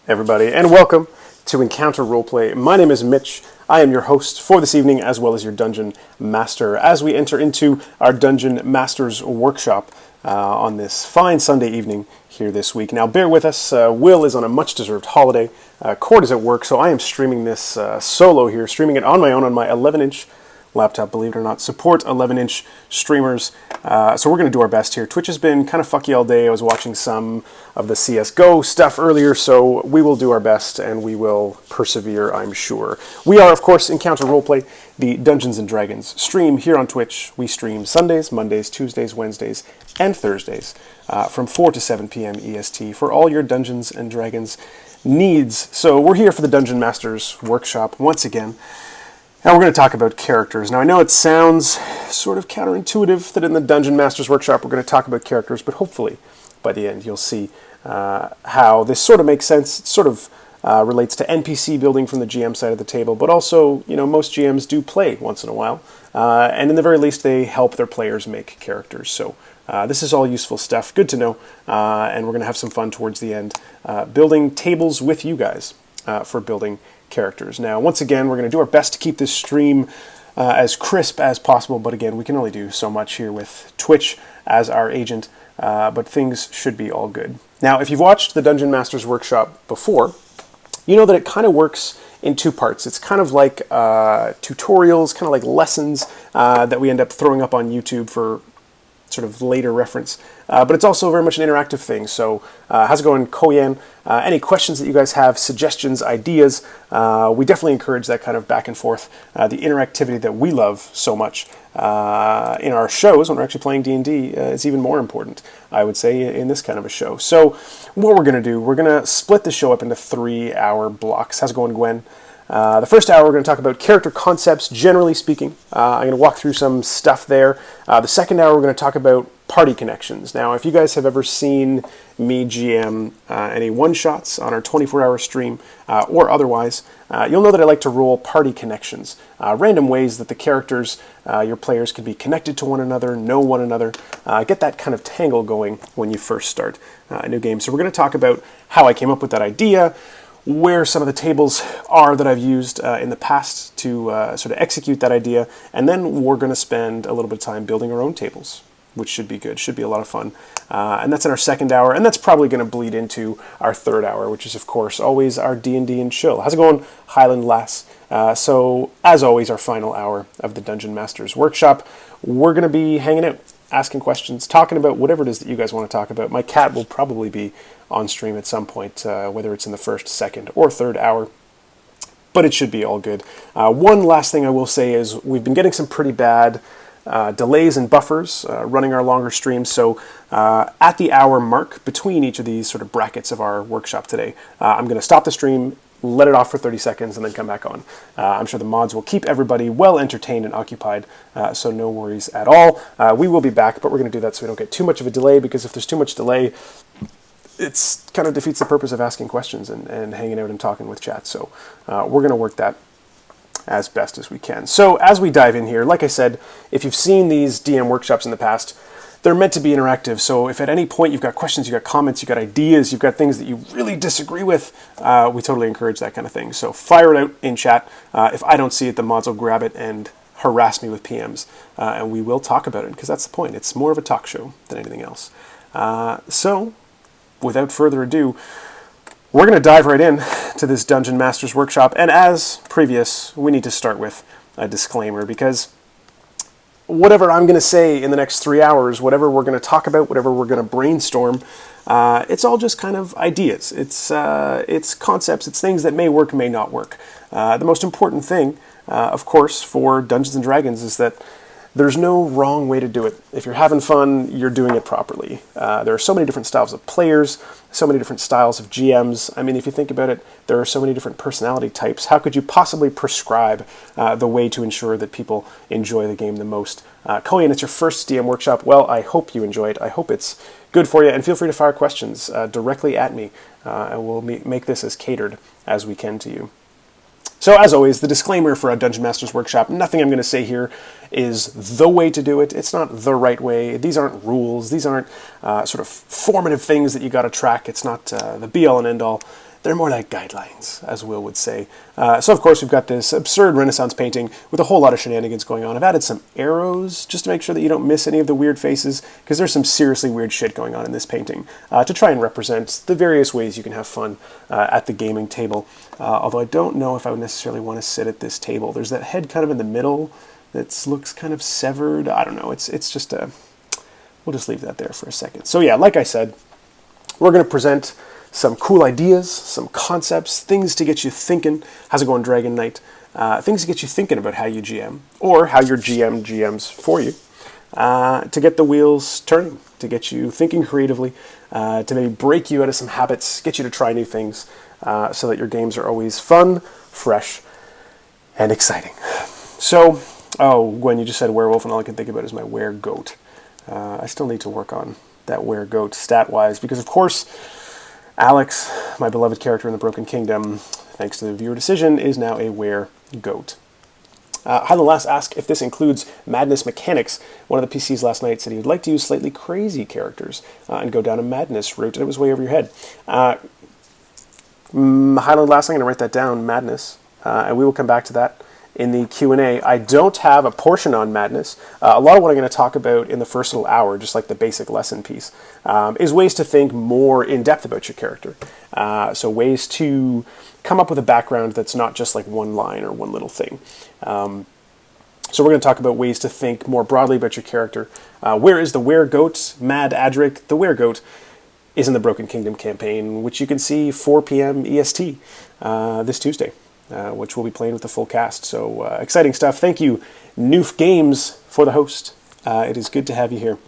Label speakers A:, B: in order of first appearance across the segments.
A: everybody, and welcome to Encounter Roleplay. My name is Mitch. I am your host for this evening, as well as your Dungeon Master, as we enter into our Dungeon Master's Workshop on this fine Sunday evening here this week. Now, bear with us. Will is on a much-deserved holiday. Cord is at work, so I am streaming this solo here, streaming it on my own on my 11-inch laptop, believe it or not. Support 11-inch streamers. So we're going to do our best here. Twitch has been kind of fucky all day. I was watching some of the CSGO stuff earlier, so we will do our best and we will persevere, I'm sure. We are, of course, Encounter Roleplay, the Dungeons & Dragons stream here on Twitch. We stream Sundays, Mondays, Tuesdays, Wednesdays, and Thursdays from 4 to 7 p.m. EST for all your Dungeons & Dragons needs. So we're here for the Dungeon Master's Workshop once again. Now we're going to talk about characters. Now I know it sounds sort of counterintuitive that in the Dungeon Master's Workshop we're going to talk about characters, but hopefully by the end you'll see how this sort of makes sense. It sort of relates to NPC building from the GM side of the table, but also, you know, most GMs do play once in a while, and in the very least they help their players make characters. So this is all useful stuff, good to know, and we're going to have some fun towards the end building tables with you guys for building characters. Now, once again, we're going to do our best to keep this stream as crisp as possible, but again, we can only do so much here with Twitch as our agent, but things should be all good. Now, if you've watched the Dungeon Master's Workshop before, you know that it kind of works in two parts. It's kind of like tutorials, kind of like lessons that we end up throwing up on YouTube for sort of later reference, but it's also very much an interactive thing. So how's it going, Koyan? Any questions that you guys have, suggestions, ideas, we definitely encourage that kind of back and forth, the interactivity that we love so much in our shows when we're actually playing D&D is even more important, I would say, in this kind of a show. So what we're going to do, we're going to split the show up into 3-hour blocks. How's it going, Gwen? The first hour, we're going to talk about character concepts, generally speaking. I'm going to walk through some stuff there. The second hour, we're going to talk about party connections. Now, if you guys have ever seen me GM any one-shots on our 24-hour stream or otherwise, you'll know that I like to roll party connections, random ways that the characters, your players, can be connected to one another, know one another, get that kind of tangle going when you first start a new game. So we're going to talk about how I came up with that idea, where some of the tables are that I've used in the past to sort of execute that idea, and then we're going to spend a little bit of time building our own tables, which should be good, should be a lot of fun. And that's in our second hour, and that's probably going to bleed into our third hour, which is, of course, always our D&D and chill. How's it going, Highland Lass? So, as always, our final hour of the Dungeon Master's Workshop, we're going to be hanging out, asking questions, talking about whatever it is that you guys want to talk about. My cat will probably be on stream at some point, whether it's in the first, second, or third hour, but it should be all good. One last thing I will say is we've been getting some pretty bad delays and buffers running our longer streams, so at the hour mark between each of these sort of brackets of our workshop today, I'm going to stop the stream, let it off for 30 seconds, and then come back on. I'm sure the mods will keep everybody well entertained and occupied, so no worries at all. We will be back, but we're going to do that so we don't get too much of a delay, because if there's too much delay, it kind of defeats the purpose of asking questions and hanging out and talking with chat. So we're going to work that as best as we can. So as we dive in here, like I said, if you've seen these DM workshops in the past, they're meant to be interactive. So if at any point you've got questions, you've got comments, you've got ideas, you've got things that you really disagree with, we totally encourage that kind of thing. So fire it out in chat. If I don't see it, the mods will grab it and harass me with PMs, and we will talk about it, because that's the point. It's more of a talk show than anything else. So without further ado, we're going to dive right in to this Dungeon Master's Workshop, and as previous, we need to start with a disclaimer, because whatever I'm going to say in the next 3 hours, whatever we're going to talk about, whatever we're going to brainstorm, it's all just kind of ideas. It's concepts, it's things that may work, may not work. The most important thing, of course, for Dungeons & Dragons is that there's no wrong way to do it. If you're having fun, you're doing it properly. There are so many different styles of players, so many different styles of GMs. I mean, if you think about it, there are so many different personality types. How could you possibly prescribe the way to ensure that people enjoy the game the most? Koyan, it's your first DM workshop. Well, I hope you enjoy it. I hope it's good for you, and feel free to fire questions directly at me, and we'll make this as catered as we can to you. So as always, the disclaimer for a Dungeon Master's Workshop, nothing I'm going to say here is the way to do it. It's not the right way. These aren't rules. These aren't sort of formative things that you got to track. It's not the be-all and end-all. They're more like guidelines, as Will would say. So of course we've got this absurd Renaissance painting with a whole lot of shenanigans going on. I've added some arrows just to make sure that you don't miss any of the weird faces, because there's some seriously weird shit going on in this painting, to try and represent the various ways you can have fun at the gaming table. Although I don't know if I would necessarily want to sit at this table. There's that head kind of in the middle that looks kind of severed. I don't know. It's just a... We'll just leave that there for a second. So yeah, like I said, we're going to present some cool ideas, some concepts, things to get you thinking. How's it going, Dragon Knight? Things to get you thinking about how you GM, or how your GM GMs for you, to get the wheels turning, to get you thinking creatively, to maybe break you out of some habits, get you to try new things, so that your games are always fun, fresh, and exciting. So, oh, Gwen, you just said werewolf, and all I can think about is my were-goat. I still need to work on that were-goat stat-wise, because of course, Alex, my beloved character in the Broken Kingdom, thanks to the viewer decision, is now a were-goat. Highland Lass asked if this includes madness mechanics. One of the PCs last night said he would like to use slightly crazy characters and go down a madness route, and it was way over your head. Highland Lass, I'm going to write that down, madness, and we will come back to that in the Q&A. I don't have a portion on madness. A lot of what I'm going to talk about in the first little hour, just like the basic lesson piece, is ways to think more in depth about your character. So ways to come up with a background that's not just like one line or one little thing. So we're going to talk about ways to think more broadly about your character. Where is the were-goat? Mad Adric, the were-goat, is in the Broken Kingdom campaign, which you can see 4 p.m. EST this Tuesday. Which we'll be playing with the full cast. So exciting stuff. Thank you, Noof Games, for the host. It is good to have you here.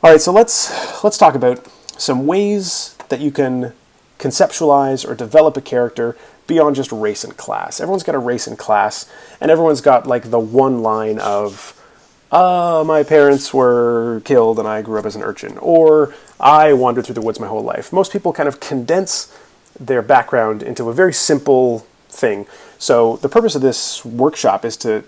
A: All right, so let's talk about some ways that you can conceptualize or develop a character beyond just race and class. Everyone's got a race and class, and everyone's got like the one line of, my parents were killed and I grew up as an urchin, or I wandered through the woods my whole life. Most people kind of condense their background into a very simple thing. So the purpose of this workshop is to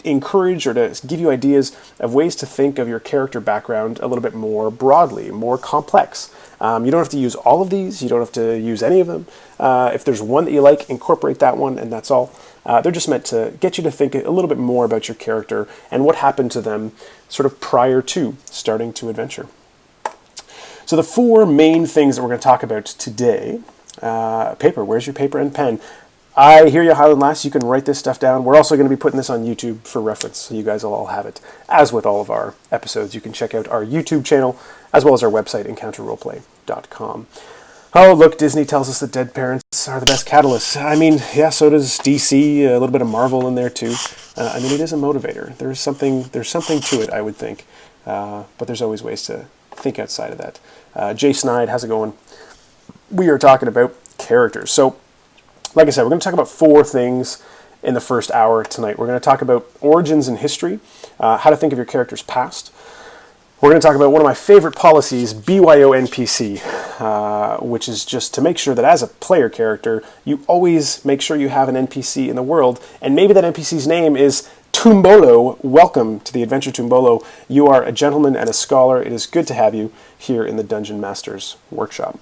A: encourage or to give you ideas of ways to think of your character background a little bit more broadly, more complex. You don't have to use all of these. You don't have to use any of them. If there's one that you like, incorporate that one, and that's all. They're just meant to get you to think a little bit more about your character and what happened to them sort of prior to starting to adventure. So the 4 main things that we're going to talk about today. Paper. Where's your paper and pen? I hear you, Highland Lass. You can write this stuff down. We're also going to be putting this on YouTube for reference, so you guys will all have it. As with all of our episodes, you can check out our YouTube channel, as well as our website, encounterroleplay.com. Oh, look, Disney tells us that dead parents are the best catalysts. I mean, yeah, so does DC, a little bit of Marvel in there, too. I mean, it is a motivator. There's something to it, I would think. But there's always ways to think outside of that. Jay Snide, how's it going? We are talking about characters. So, like I said, we're going to talk about 4 things in the first hour tonight. We're going to talk about origins and history, how to think of your character's past. We're going to talk about one of my favorite policies, Byo Npc, which is just to make sure that as a player character, you always make sure you have an NPC in the world, and maybe that NPC's name is Tumbolo. Welcome to the Adventure Tumbolo. You are a gentleman and a scholar. It is good to have you here in the Dungeon Masters Workshop.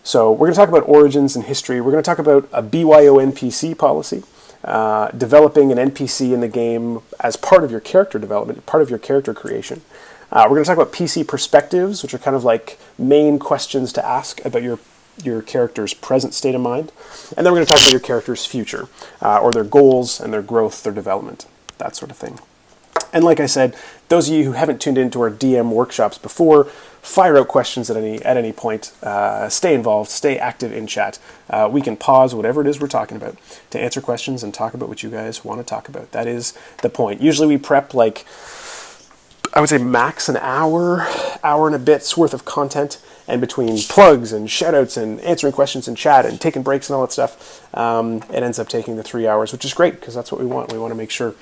A: So we're going to talk about origins and history. We're going to talk about a Byo Npc policy, developing an NPC in the game as part of your character development, part of your character creation. We're going to talk about PC perspectives, which are kind of like main questions to ask about your character's present state of mind. And then we're going to talk about your character's future, or their goals and their growth, their development, that sort of thing. And like I said, those of you who haven't tuned into our DM workshops before, fire out questions at any point. Stay involved, stay active in chat. We can pause whatever it is we're talking about to answer questions and talk about what you guys want to talk about. That is the point. Usually we prep like, I would say max an hour and a bit's worth of content, and between plugs and shoutouts and answering questions in chat and taking breaks and all that stuff, it ends up taking the 3 hours, which is great because that's what we want. We want to make sure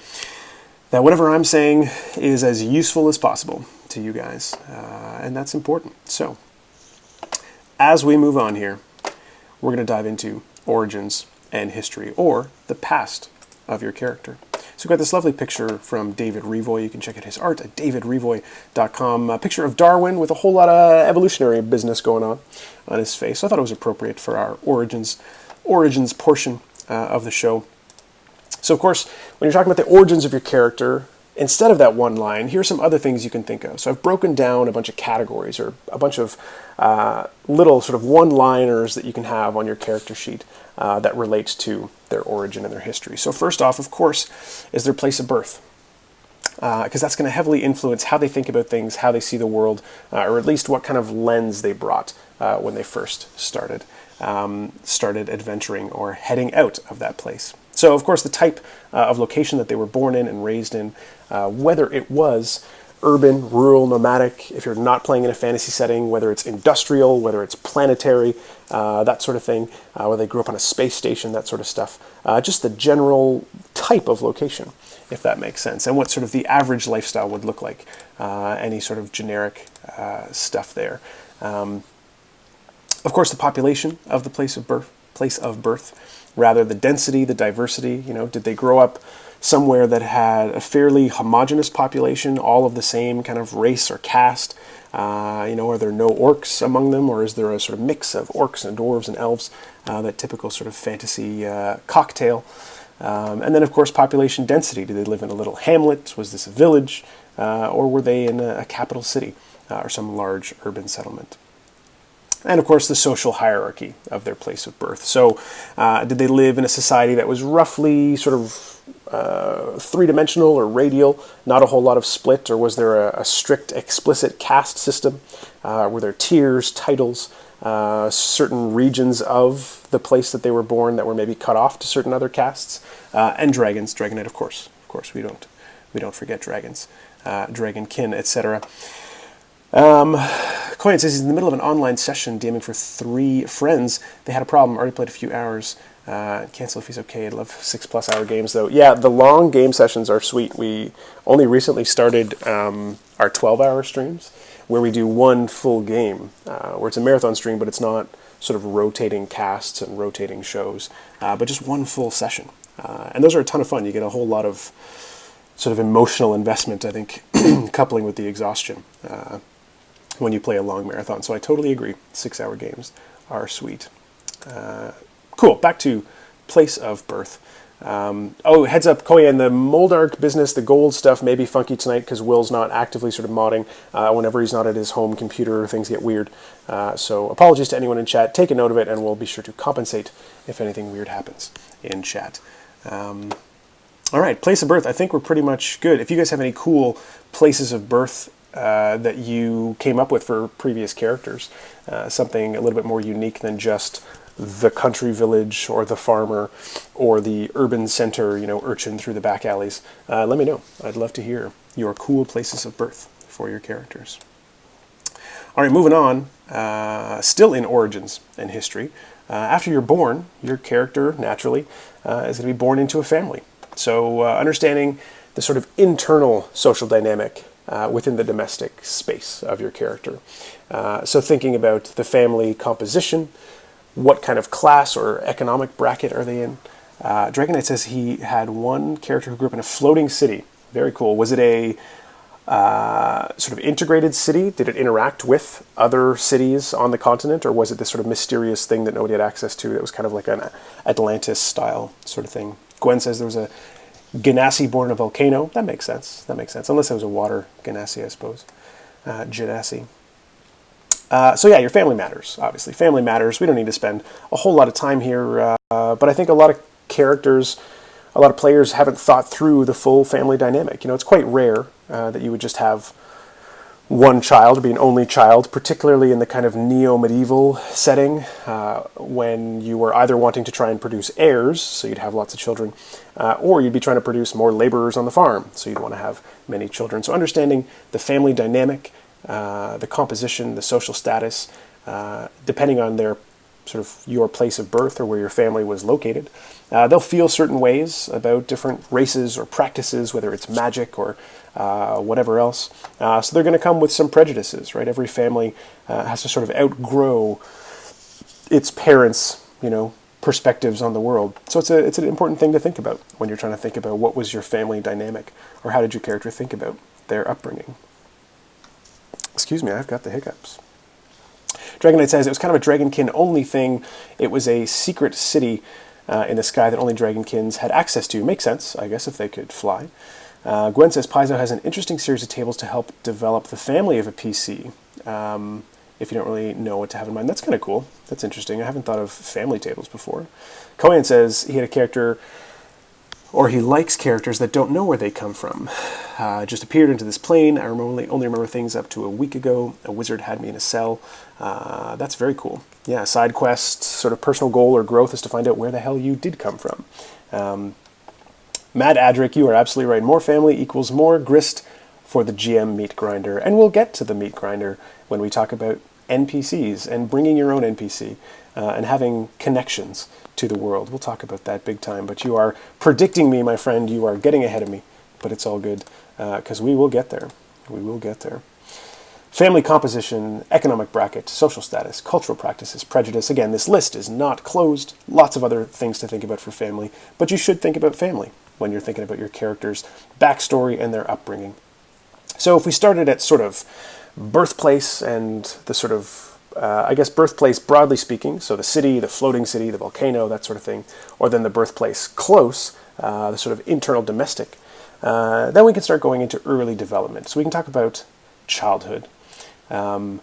A: that whatever I'm saying is as useful as possible to you guys, and that's important. So, as we move on here, we're going to dive into origins and history, or the past of your character. So we've got this lovely picture from David Revoy. You can check out his art at davidrevoy.com. A picture of Darwin with a whole lot of evolutionary business going on his face. So I thought it was appropriate for our origins portion of the show. So of course, when you're talking about the origins of your character, instead of that one line, here's some other things you can think of. So I've broken down a bunch of categories or a bunch of little sort of one-liners that you can have on your character sheet that relates to their origin and their history. So first off, of course, is their place of birth. Because that's going to heavily influence how they think about things, how they see the world, or at least what kind of lens they brought when they first started adventuring or heading out of that place. So, of course, the type of location that they were born in and raised in, whether it was urban, rural, nomadic, if you're not playing in a fantasy setting, whether it's industrial, whether it's planetary, that sort of thing, whether they grew up on a space station, that sort of stuff. Just the general type of location, if that makes sense, and what sort of the average lifestyle would look like, any sort of generic stuff there. Of course, the population of the place of birth, rather the density, the diversity. Did they grow up somewhere that had a fairly homogeneous population, all of the same kind of race or caste? Are there no orcs among them, or is there a sort of mix of orcs and dwarves and elves, that typical sort of fantasy cocktail? And then, of course, population density. Did they live in a little hamlet? Was this a village? Or were they in a capital city or some large urban settlement? And, of course, the social hierarchy of their place of birth. So did they live in a society that was roughly sort of three-dimensional or radial, not a whole lot of split, or was there a strict, explicit caste system? Were there tiers, titles, certain regions of the place that they were born that were maybe cut off to certain other castes? And dragons, Dragonite, of course. Of course, we don't forget dragons, dragonkin, etc. Coin says he's in the middle of an online session DMing for 3 friends. They had a problem, already played a few hours. Cancel if he's okay. I'd love 6+ hour games though. Yeah, the long game sessions are sweet. We only recently started our 12-hour streams where we do one full game, where it's a marathon stream, but it's not sort of rotating casts and rotating shows, but just one full session. And those are a ton of fun. You get a whole lot of sort of emotional investment, I think, coupling with the exhaustion when you play a long marathon. So I totally agree. 6-hour games are sweet. Cool. Back to place of birth. Heads up, Koyan, the Moldark business, the gold stuff may be funky tonight because Will's not actively sort of modding. Whenever he's not at his home computer, things get weird. So apologies to anyone in chat. Take a note of it, and we'll be sure to compensate if anything weird happens in chat. All right, place of birth. I think we're pretty much good. If you guys have any cool places of birth that you came up with for previous characters, something a little bit more unique than just the country village or the farmer or the urban center, urchin through the back alleys, let me know. I'd love to hear your cool places of birth for your characters. All right, moving on, still in origins and history. After you're born, your character, naturally, is going to be born into a family. So understanding the sort of internal social dynamic within the domestic space of your character. So thinking about the family composition, what kind of class or economic bracket are they in? Dragonite says he had one character who grew up in a floating city. Very cool. Was it a sort of integrated city? Did it interact with other cities on the continent, or was it this sort of mysterious thing that nobody had access to that was kind of like an Atlantis-style sort of thing? Gwen says there was a Genasi born in a volcano. That makes sense. Unless it was a water Genasi, I suppose. Genasi. So yeah, your family matters, obviously. Family matters. We don't need to spend a whole lot of time here, but I think a lot of characters, a lot of players haven't thought through the full family dynamic. It's quite rare that you would just have one child or be an only child, particularly in the kind of neo-medieval setting, when you were either wanting to try and produce heirs, so you'd have lots of children, or you'd be trying to produce more laborers on the farm, so you'd want to have many children. So understanding the family dynamic, the composition, the social status, depending on their sort of your place of birth or where your family was located, they'll feel certain ways about different races or practices, whether it's magic or whatever else. So they're going to come with some prejudices, right? Every family has to sort of outgrow its parents', perspectives on the world. So it's an important thing to think about when you're trying to think about what was your family dynamic, or how did your character think about their upbringing. Excuse me, I've got the hiccups. Dragon Knight says it was kind of a Dragonkin only thing. It was a secret city in the sky that only Dragonkins had access to. Makes sense, I guess, if they could fly. Gwen says Paizo has an interesting series of tables to help develop the family of a PC. If you don't really know what to have in mind. That's kind of cool. That's interesting. I haven't thought of family tables before. Koyan says he had a character, or he likes characters that don't know where they come from. Just appeared into this plane. I only remember things up to a week ago. A wizard had me in a cell. That's very cool. Yeah, side quest, sort of personal goal or growth is to find out where the hell you did come from. Mad Adric, you are absolutely right. More family equals more grist for the GM meat grinder. And we'll get to the meat grinder when we talk about NPCs and bringing your own NPC and having connections to the world. We'll talk about that big time. But you are predicting me, my friend. You are getting ahead of me. But it's all good because we will get there. We will get there. Family composition, economic bracket, social status, cultural practices, prejudice. Again, this list is not closed. Lots of other things to think about for family. But you should think about family when you're thinking about your characters' backstory and their upbringing. So if we started at sort of birthplace and the sort of, I guess, birthplace broadly speaking, so the city, the floating city, the volcano, that sort of thing, or then the birthplace close, the sort of internal domestic, then we can start going into early development. So we can talk about childhood. Gwen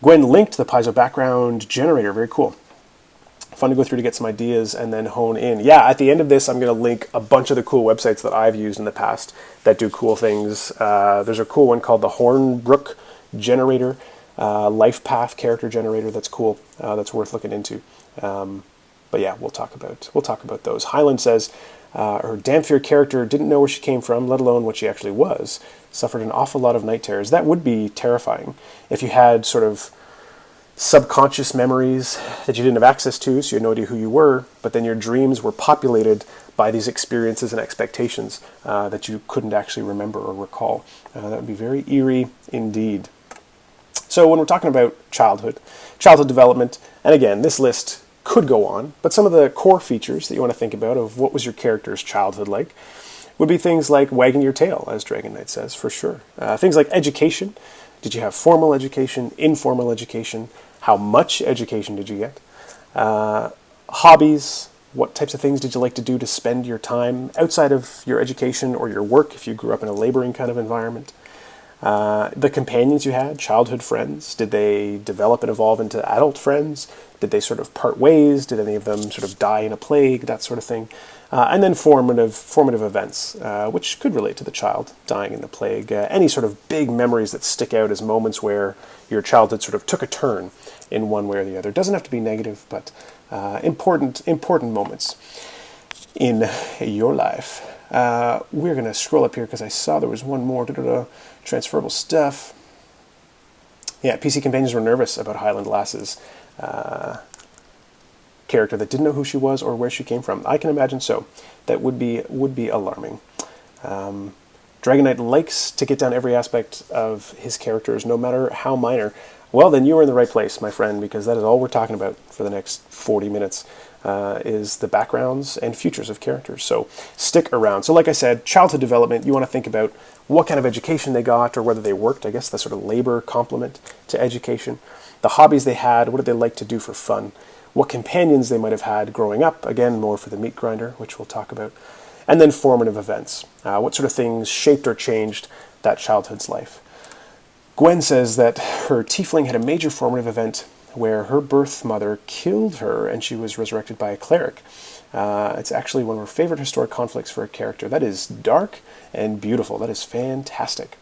A: linked the Paizo background generator. Very cool. Fun to go through to get some ideas and then hone in. Yeah, at the end of this, I'm going to link a bunch of the cool websites that I've used in the past that do cool things. There's a cool one called the Hornbrook Generator, Life Path Character Generator. That's cool. That's worth looking into. But yeah, we'll talk about those. Highland says her Damphir character didn't know where she came from, let alone what she actually was. Suffered an awful lot of night terrors. That would be terrifying if you had sort of subconscious memories that you didn't have access to, so you had no idea who you were, but then your dreams were populated by these experiences and expectations that you couldn't actually remember or recall. That would be very eerie indeed. So when we're talking about childhood development, and again, this list could go on, but some of the core features that you want to think about of what was your character's childhood like would be things like wagging your tail, as Dragon Knight says, for sure. Things like education. Did you have formal education, informal education? How much education did you get? Hobbies. What types of things did you like to do to spend your time outside of your education or your work if you grew up in a laboring kind of environment? The companions you had, childhood friends, did they develop and evolve into adult friends? Did they sort of part ways? Did any of them sort of die in a plague? That sort of thing. And then formative events, which could relate to the child dying in the plague. Any sort of big memories that stick out as moments where your childhood sort of took a turn in one way or the other. It doesn't have to be negative, but important moments in your life. We're going to scroll up here because I saw there was one more. Transferable stuff. Yeah, PC companions were nervous about Highland Lass's character that didn't know who she was or where she came from. I can imagine so. That would be alarming. Dragon Knight likes to get down every aspect of his characters, no matter how minor. Well, then you are in the right place, my friend, because that is all we're talking about for the next 40 minutes, is the backgrounds and futures of characters. So stick around. So like I said, childhood development, you want to think about what kind of education they got or whether they worked, I guess the sort of labor complement to education. The hobbies they had, what did they like to do for fun? What companions they might have had growing up, again, more for the meat grinder, which we'll talk about. And then formative events. What sort of things shaped or changed that childhood's life? Gwen says that her tiefling had a major formative event where her birth mother killed her and she was resurrected by a cleric. It's actually one of her favorite historic conflicts for a character. That is dark and beautiful. That is fantastic.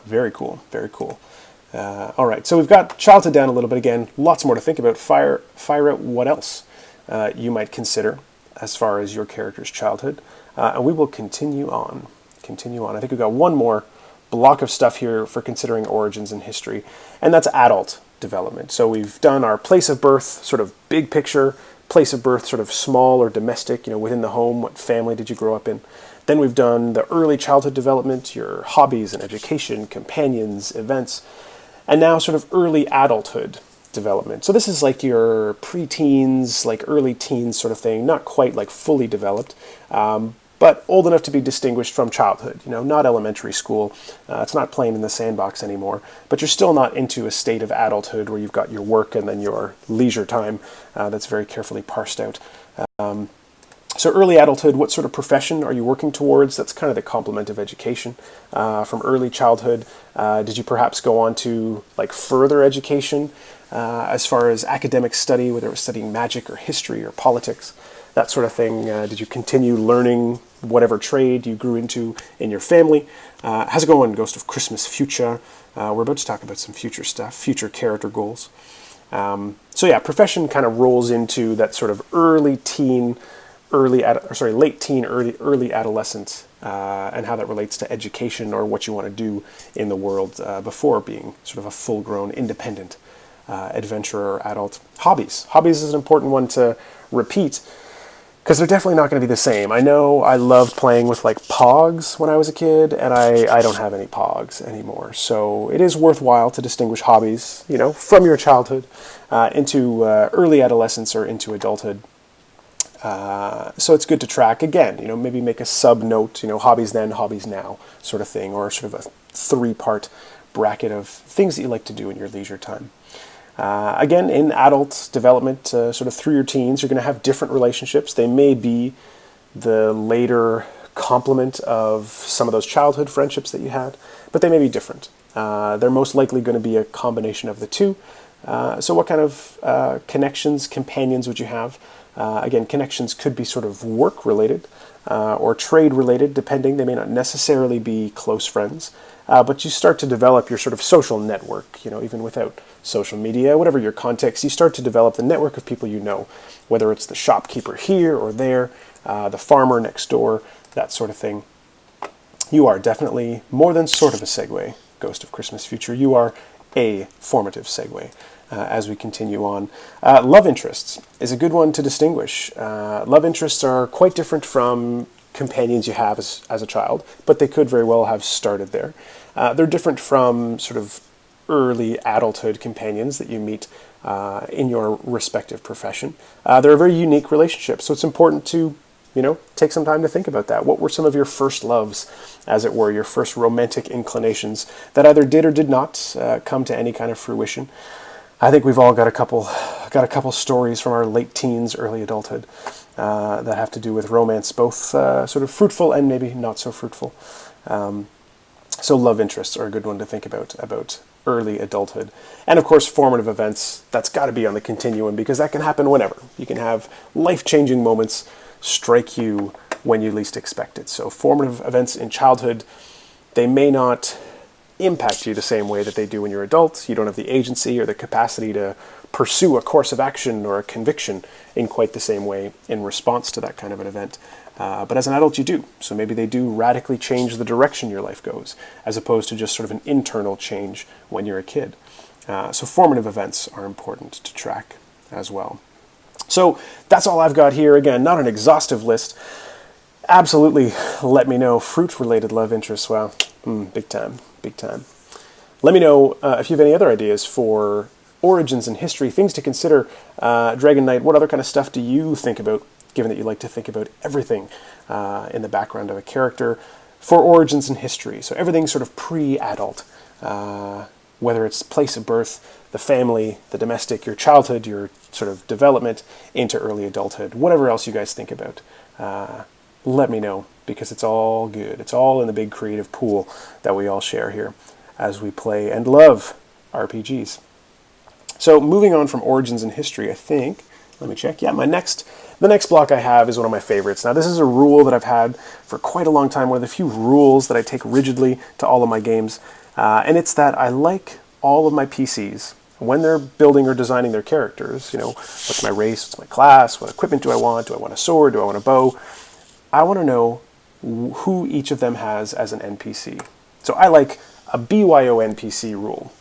A: Very cool, very cool. All right, so we've got childhood down a little bit again. Lots more to think about. Fire out what else you might consider as far as your character's childhood. And we will continue on. I think we've got one more block of stuff here for considering origins and history, and that's adult development. So we've done our place of birth, sort of big picture, place of birth, sort of small or domestic, within the home, what family did you grow up in? Then we've done the early childhood development, your hobbies and education, companions, events, and now sort of early adulthood. development. So this is like your pre-teens, like early teens sort of thing, not quite like fully developed, but old enough to be distinguished from childhood, not elementary school. It's not playing in the sandbox anymore, but you're still not into a state of adulthood where you've got your work and then your leisure time that's very carefully parsed out. So early adulthood, what sort of profession are you working towards? That's kind of the complement of education. From early childhood, did you perhaps go on to like further education as far as academic study, whether it was studying magic or history or politics, that sort of thing? Did you continue learning whatever trade you grew into in your family? How's it going, Ghost of Christmas Future? We're about to talk about some future stuff, future character goals. So yeah, profession kind of rolls into that sort of late teen, early adolescent, and how that relates to education or what you want to do in the world before being sort of a full-grown, independent adventurer or adult. Hobbies. Hobbies is an important one to repeat because they're definitely not going to be the same. I know I loved playing with like Pogs when I was a kid, and I don't have any Pogs anymore. So it is worthwhile to distinguish hobbies, from your childhood into early adolescence or into adulthood. So it's good to track again, maybe make a sub note, hobbies then, hobbies now sort of thing, or sort of a 3-part bracket of things that you like to do in your leisure time. Again, in adult development, sort of through your teens, you're going to have different relationships. They may be the later complement of some of those childhood friendships that you had, but they may be different. They're most likely going to be a combination of the two. So what kind of connections, companions would you have? Again, connections could be sort of work-related or trade-related, depending. They may not necessarily be close friends, but you start to develop your sort of social network, even without social media, whatever your context, you start to develop the network of people whether it's the shopkeeper here or there, the farmer next door, that sort of thing. You are definitely more than sort of a segue, Ghost of Christmas Future. You are a formative segue. As we continue on. Love interests is a good one to distinguish. Love interests are quite different from companions you have as a child, but they could very well have started there. They're different from sort of early adulthood companions that you meet in your respective profession. They're a very unique relationship, so it's important to take some time to think about that. What were some of your first loves, as it were, your first romantic inclinations that either did or did not come to any kind of fruition? I think we've all got a couple stories from our late teens, early adulthood that have to do with romance, both sort of fruitful and maybe not so fruitful. So love interests are a good one to think about early adulthood. And of course, formative events, that's got to be on the continuum because that can happen whenever. You can have life-changing moments strike you when you least expect it. So formative events in childhood, they may not impact you the same way that they do when you're adults. You don't have the agency or the capacity to pursue a course of action or a conviction in quite the same way in response to that kind of an event. But as an adult, you do. So maybe they do radically change the direction your life goes, as opposed to just sort of an internal change when you're a kid. So formative events are important to track as well. So that's all I've got here. Again, not an exhaustive list. Absolutely let me know. Fruit-related love interests, well, big time. Big time. Let me know if you have any other ideas for origins and history, things to consider. Dragon Knight, what other kind of stuff do you think about, given that you like to think about everything in the background of a character for origins and history? So everything sort of pre-adult, whether it's place of birth, the family, the domestic, your childhood, your sort of development into early adulthood, whatever else you guys think about. Let me know, because it's all good. It's all in the big creative pool that we all share here as we play and love RPGs. So moving on from origins and history, I think, let me check. Yeah, the next block I have is one of my favorites. Now, this is a rule that I've had for quite a long time, one of the few rules that I take rigidly to all of my games, and it's that I like all of my PCs, when they're building or designing their characters, what's my race, what's my class, what equipment do I want a sword, do I want a bow? I want to know who each of them has as an NPC. So I like a Byo Npc Rule.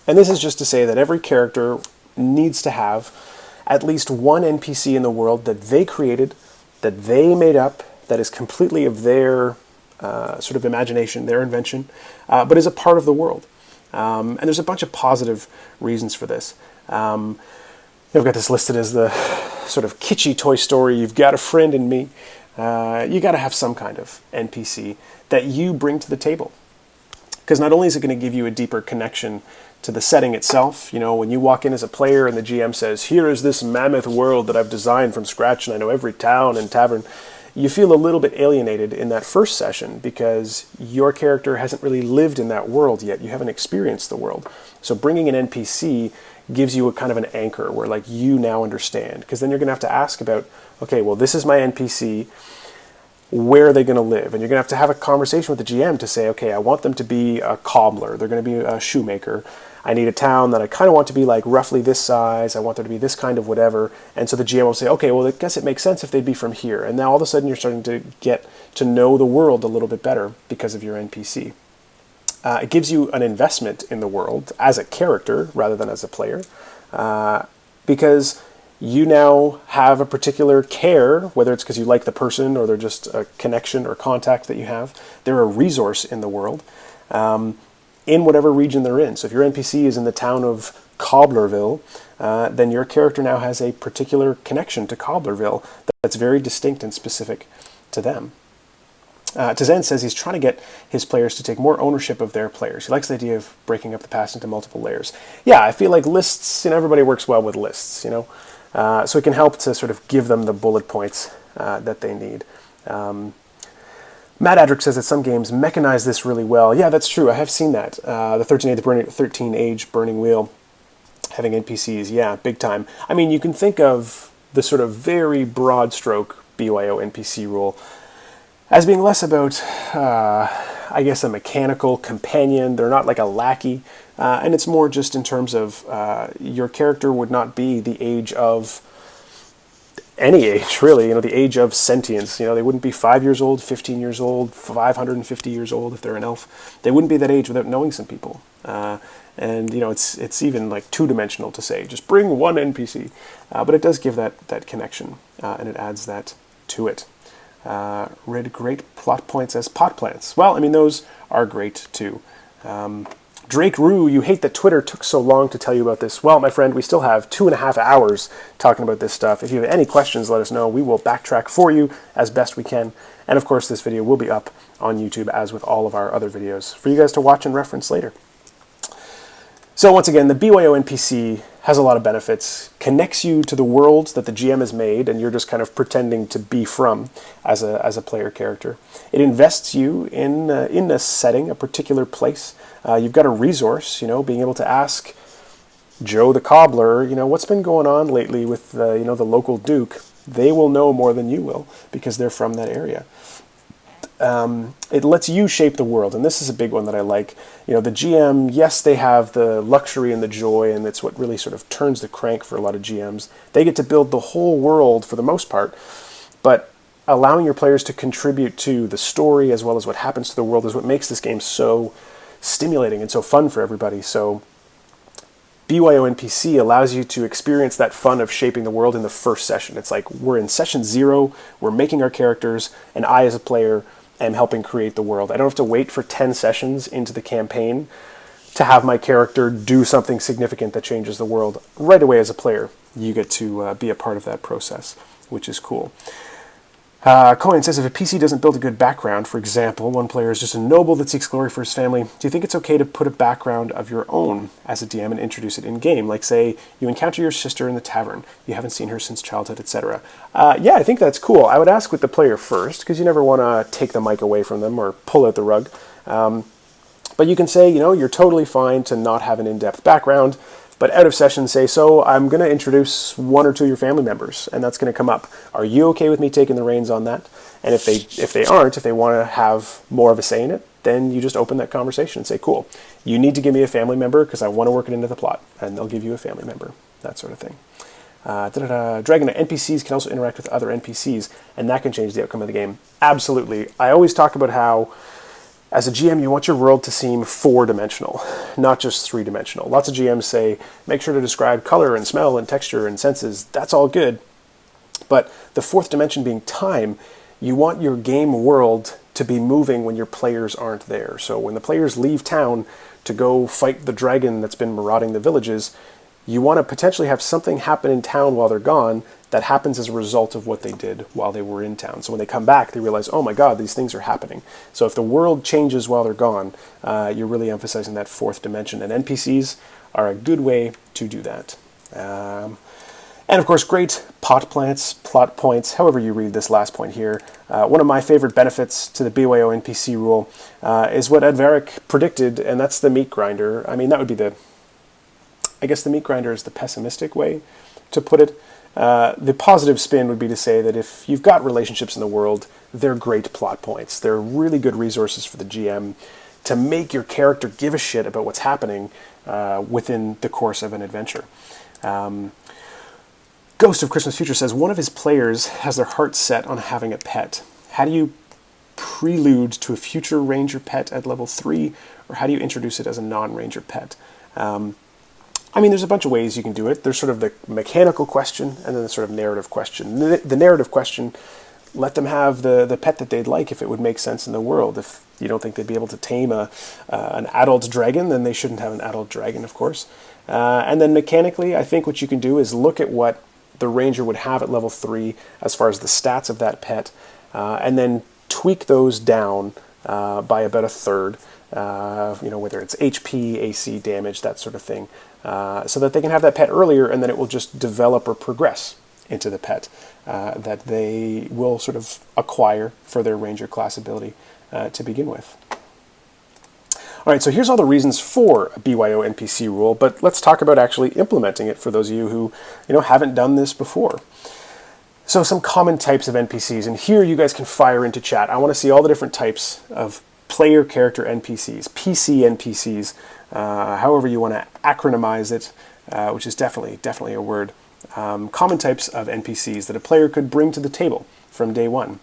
A: And this is just to say that every character needs to have at least one NPC in the world that they created, that they made up, that is completely of their sort of imagination, their invention, but is a part of the world. And there's a bunch of positive reasons for this. I've got this listed as the sort of kitschy Toy Story, you've got a friend in me. You got to have some kind of NPC that you bring to the table. Because not only is it going to give you a deeper connection to the setting itself, when you walk in as a player and the GM says, here is this mammoth world that I've designed from scratch and I know every town and tavern, you feel a little bit alienated in that first session because your character hasn't really lived in that world yet. You haven't experienced the world. So bringing an NPC gives you a kind of an anchor where like you now understand, because then you're going to have to ask about, okay, well, this is my NPC. Where are they going to live? And you're going to have a conversation with the GM to say, okay, I want them to be a cobbler. They're going to be a shoemaker. I need a town that I kind of want to be like roughly this size. I want there to be this kind of whatever. And so the GM will say, okay, well, I guess it makes sense if they'd be from here. And now all of a sudden you're starting to get to know the world a little bit better because of your NPC. It gives you an investment in the world as a character rather than as a player, because you now have a particular care, whether it's because you like the person or they're just a connection or contact that you have. They're a resource in the world, in whatever region they're in. So if your NPC is in the town of Cobblerville, then your character now has a particular connection to Cobblerville that's very distinct and specific to them. Tazen says he's trying to get his players to take more ownership of their players. He likes the idea of breaking up the past into multiple layers. Yeah, I feel like lists, everybody works well with lists, so it can help to sort of give them the bullet points that they need. Matt Adrick says that some games mechanize this really well. Yeah, that's true. I have seen that. The 13 Age Burning Wheel having NPCs, yeah, big time. I mean, you can think of the sort of very broad stroke Byo Npc Rule as being less about, I guess, a mechanical companion. They're not like a lackey. And it's more just in terms of your character would not be the age of any age, really. The age of sentience. They wouldn't be 5 years old, 15 years old, 550 years old if they're an elf. They wouldn't be that age without knowing some people. And it's even like two-dimensional to say, just bring one NPC. But it does give that connection, and it adds that to it. Read great plot points as pot plants. Well, I mean, those are great too. Drake Rue, you hate that Twitter took so long to tell you about this. Well, my friend, we still have 2.5 hours talking about this stuff. If you have any questions, let us know. We will backtrack for you as best we can. And of course, this video will be up on YouTube as with all of our other videos for you guys to watch and reference later. So once again, the Byo NPC has a lot of benefits, connects you to the world that the GM has made, and you're just kind of pretending to be from as a player character. It invests you in a setting, a particular place. You've got a resource, being able to ask Joe the cobbler, what's been going on lately with the local duke. They will know more than you will because they're from that area. It lets you shape the world, and this is a big one that I like. The GM, yes, they have the luxury and the joy, and it's what really sort of turns the crank for a lot of GMs. They get to build the whole world for the most part, but allowing your players to contribute to the story as well as what happens to the world is what makes this game so stimulating and so fun for everybody. So Byo NPC allows you to experience that fun of shaping the world in the first session. It's like we're in session 0, we're making our characters, and I as a player am helping create the world. I don't have to wait for 10 sessions into the campaign to have my character do something significant that changes the world. Right away as a player, you get to be a part of that process, which is cool. Cohen says, if a PC doesn't build a good background, for example, one player is just a noble that seeks glory for his family, do you think it's okay to put a background of your own as a DM and introduce it in-game? Like, say, you encounter your sister in the tavern, you haven't seen her since childhood, etc. Yeah, I think that's cool. I would ask with the player first, because you never want to take the mic away from them or pull out the rug. But you can say, you're totally fine to not have an in-depth background, but out of session say, so I'm going to introduce one or two of your family members, and that's going to come up. Are you okay with me taking the reins on that? And if they aren't, if they want to have more of a say in it, then you just open that conversation and say, cool, you need to give me a family member because I want to work it into the plot, and they'll give you a family member, that sort of thing. Dragon, NPCs can also interact with other NPCs, and that can change the outcome of the game. Absolutely. I always talk about how as a GM, you want your world to seem 4-dimensional, not just 3-dimensional. Lots of GMs say, make sure to describe color and smell and texture and senses. That's all good. But the 4th dimension being time, you want your game world to be moving when your players aren't there. So when the players leave town to go fight the dragon that's been marauding the villages, you want to potentially have something happen in town while they're gone that happens as a result of what they did while they were in town. So when they come back, they realize, oh my God, these things are happening. So if the world changes while they're gone, you're really emphasizing that fourth dimension. And NPCs are a good way to do that. And of course, great plot points, however you read this last point here. One of my favorite benefits to the Byo Npc rule is what Advaric predicted, and that's the meat grinder. I mean, that would be I guess the meat grinder is the pessimistic way to put it. The positive spin would be to say that if you've got relationships in the world, they're great plot points. They're really good resources for the GM to make your character give a shit about what's happening within the course of an adventure. Ghost of Christmas Future says one of his players has their heart set on having a pet. How do you prelude to a future ranger pet at level 3, or how do you introduce it as a non-ranger pet? I mean, there's a bunch of ways you can do it. There's sort of the mechanical question and then the sort of narrative question. The narrative question, let them have the pet that they'd like if it would make sense in the world. If you don't think they'd be able to tame an adult dragon, then they shouldn't have an adult dragon, of course. And then mechanically, I think what you can do is look at what the ranger would have at level 3 as far as the stats of that pet, and then tweak those down by about a third, whether it's HP, AC, damage, that sort of thing, so that they can have that pet earlier, and then it will just develop or progress into the pet that they will sort of acquire for their ranger class ability to begin with. All right, so here's all the reasons for a BYO NPC rule, but let's talk about actually implementing it for those of you who haven't done this before. So some common types of NPCs, and here you guys can fire into chat. I want to see all the different types of player character NPCs, PC NPCs, however you want to acronymize it, which is definitely a word. Common types of NPCs that a player could bring to the table from day one.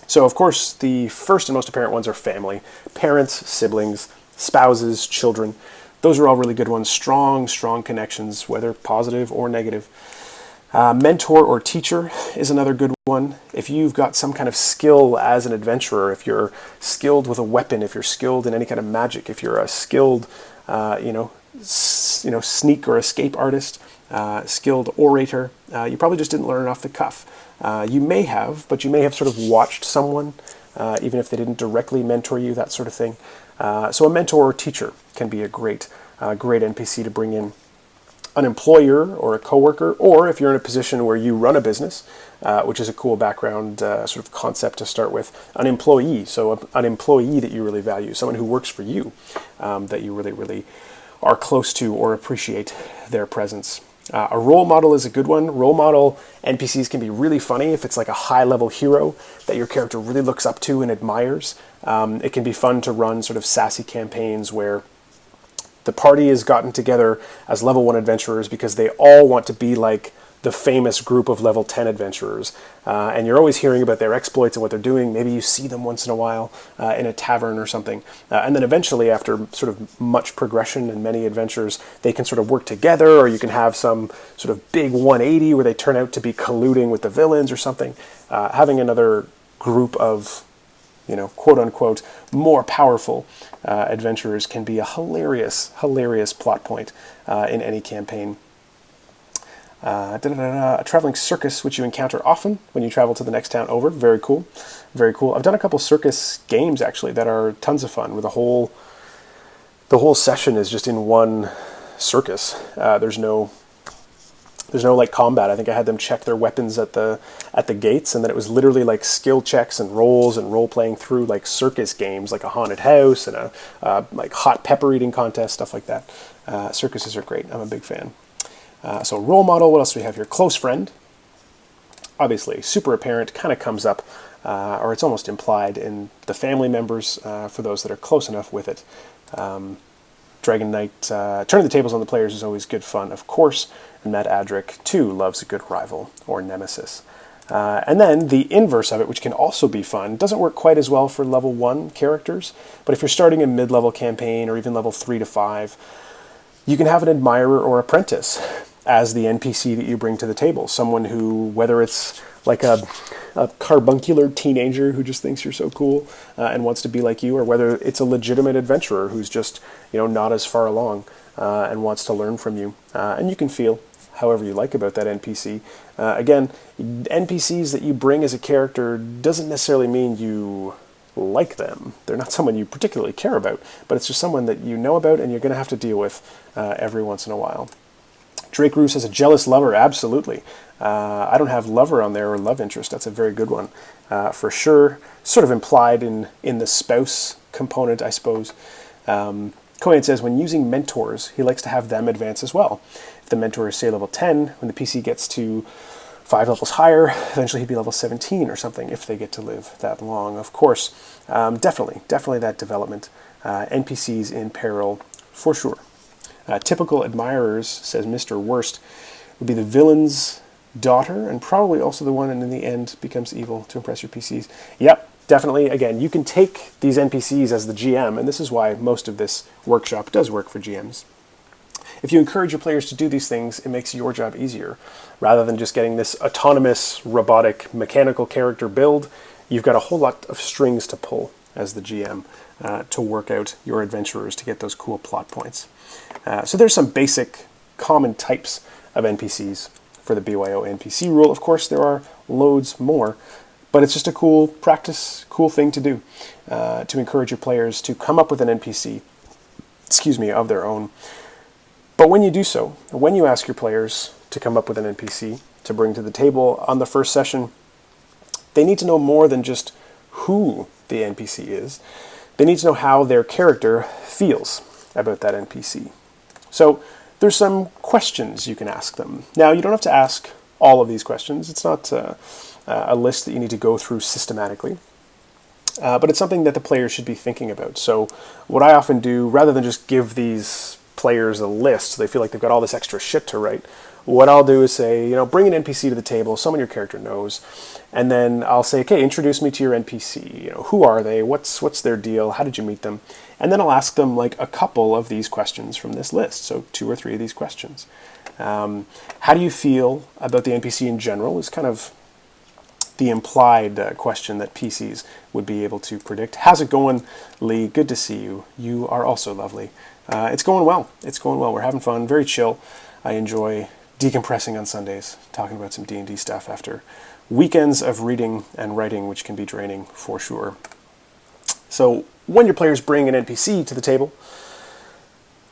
A: So, of course, the first and most apparent ones are family. Parents, siblings, spouses, children. Those are all really good ones. Strong connections, whether positive or negative. Mentor or teacher is another good one. If you've got some kind of skill as an adventurer, if you're skilled with a weapon, if you're skilled in any kind of magic, if you're a skilled, sneak or escape artist, skilled orator, you probably just didn't learn it off the cuff. You may have, but you may have sort of watched someone, even if they didn't directly mentor you, that sort of thing. So a mentor or teacher can be a great NPC to bring in. An employer or a coworker, or if you're in a position where you run a business, which is a cool background sort of concept to start with, an employee, so an employee that you really value, someone who works for you, that you really are close to or appreciate their presence. A role model is a good one. Role model NPCs can be really funny if it's like a high-level hero that your character really looks up to and admires. It can be fun to run sort of sassy campaigns where the party has gotten together as level 1 adventurers because they all want to be like the famous group of level 10 adventurers. And you're always hearing about their exploits and what they're doing. Maybe you see them once in a while in a tavern or something. And then eventually, after sort of much progression and many adventures, they can sort of work together, or you can have some sort of big 180 where they turn out to be colluding with the villains or something. Having another group of quote-unquote, more powerful adventurers can be a hilarious plot point in any campaign. A traveling circus, which you encounter often when you travel to the next town over. Very cool. I've done a couple circus games, actually, that are tons of fun, where the whole session is just in one circus. There's no like combat. I think I had them check their weapons at the gates, and then it was literally like skill checks and rolls and role playing through like circus games, like a haunted house and a like hot pepper eating contest, stuff like that. Circuses are great. I'm a big fan. So role model. What else do we have here? Close friend. Obviously, super apparent. Kind of comes up, or it's almost implied in the family members for those that are close enough with it. Dragon Knight, turning the tables on the players is always good fun, of course, and Matt Adric, too, loves a good rival or nemesis. And then the inverse of it, which can also be fun, doesn't work quite as well for level 1 characters, but if you're starting a mid-level campaign or even level 3 to 5, you can have an admirer or apprentice as the NPC that you bring to the table, someone who, whether it's like a carbuncular teenager who just thinks you're so cool and wants to be like you, or whether it's a legitimate adventurer who's just not as far along. and wants to learn from you. And you can feel however you like about that NPC. Again, NPCs that you bring as a character doesn't necessarily mean you like them. They're not someone you particularly care about, but it's just someone that you know about and you're going to have to deal with every once in a while. Drake Roos has a jealous lover, absolutely. I don't have lover on there, or love interest. That's a very good one, for sure. Sort of implied in the spouse component, I suppose. Cohen says, when using mentors, he likes to have them advance as well. If the mentor is, say, level 10, when the PC gets to 5 levels higher, eventually he'd be level 17 or something, if they get to live that long, of course. Definitely that development. NPCs in peril, for sure. Typical admirers, says Mr. Worst, would be the villain's daughter, and probably also the one that in the end becomes evil to impress your PCs. Yep, definitely. Again, you can take these NPCs as the GM, and this is why most of this workshop does work for GMs. If you encourage your players to do these things, it makes your job easier. Rather than just getting this autonomous, robotic, mechanical character build, you've got a whole lot of strings to pull as the GM to work out your adventurers to get those cool plot points. So there's some basic common types of NPCs for the BYO NPC rule. Of course, there are loads more, but it's just a cool practice, cool thing to do to encourage your players to come up with an NPC, of their own. But when you do so, when you ask your players to come up with an NPC to bring to the table on the first session, they need to know more than just who the NPC is. They need to know how their character feels about that NPC. So there's some questions you can ask them. Now, you don't have to ask all of these questions. It's not a list that you need to go through systematically. But it's something that the players should be thinking about. So what I often do, rather than just give these players a list so they feel like they've got all this extra shit to write, what I'll do is say, bring an NPC to the table, someone your character knows, and then I'll say, okay, introduce me to your NPC. Who are they? What's their deal? How did you meet them? And then I'll ask them like a couple of these questions from this list, so 2 or 3 of these questions. How do you feel about the NPC in general is kind of the implied question that PCs would be able to predict. How's it going, Lee? Good to see you. You are also lovely. It's going well. It's going well. We're having fun. Very chill. I enjoy decompressing on Sundays, talking about some D&D stuff after weekends of reading and writing, which can be draining for sure. So when your players bring an NPC to the table,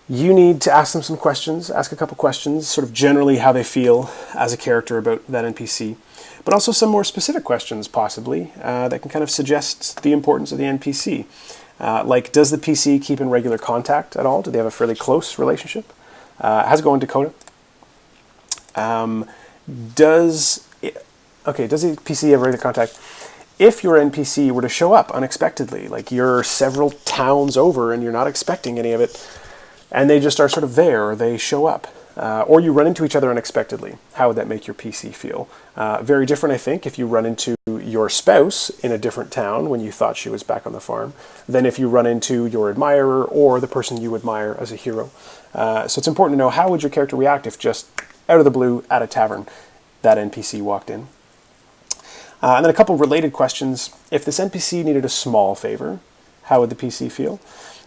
A: you need to ask them some questions, ask a couple questions, sort of generally how they feel as a character about that NPC, but also some more specific questions possibly that can kind of suggest the importance of the NPC. Like, does the PC keep in regular contact at all? Do they have a fairly close relationship? How's it going, Dakota? Does the PC have regular contact? If your NPC were to show up unexpectedly, like you're several towns over and you're not expecting any of it, and they just are sort of there, or they show up, or you run into each other unexpectedly, how would that make your PC feel? Very different, I think, if you run into your spouse in a different town when you thought she was back on the farm, than if you run into your admirer or the person you admire as a hero. So it's important to know, how would your character react if just out of the blue at a tavern that NPC walked in? And then a couple related questions. If this NPC needed a small favor, how would the PC feel?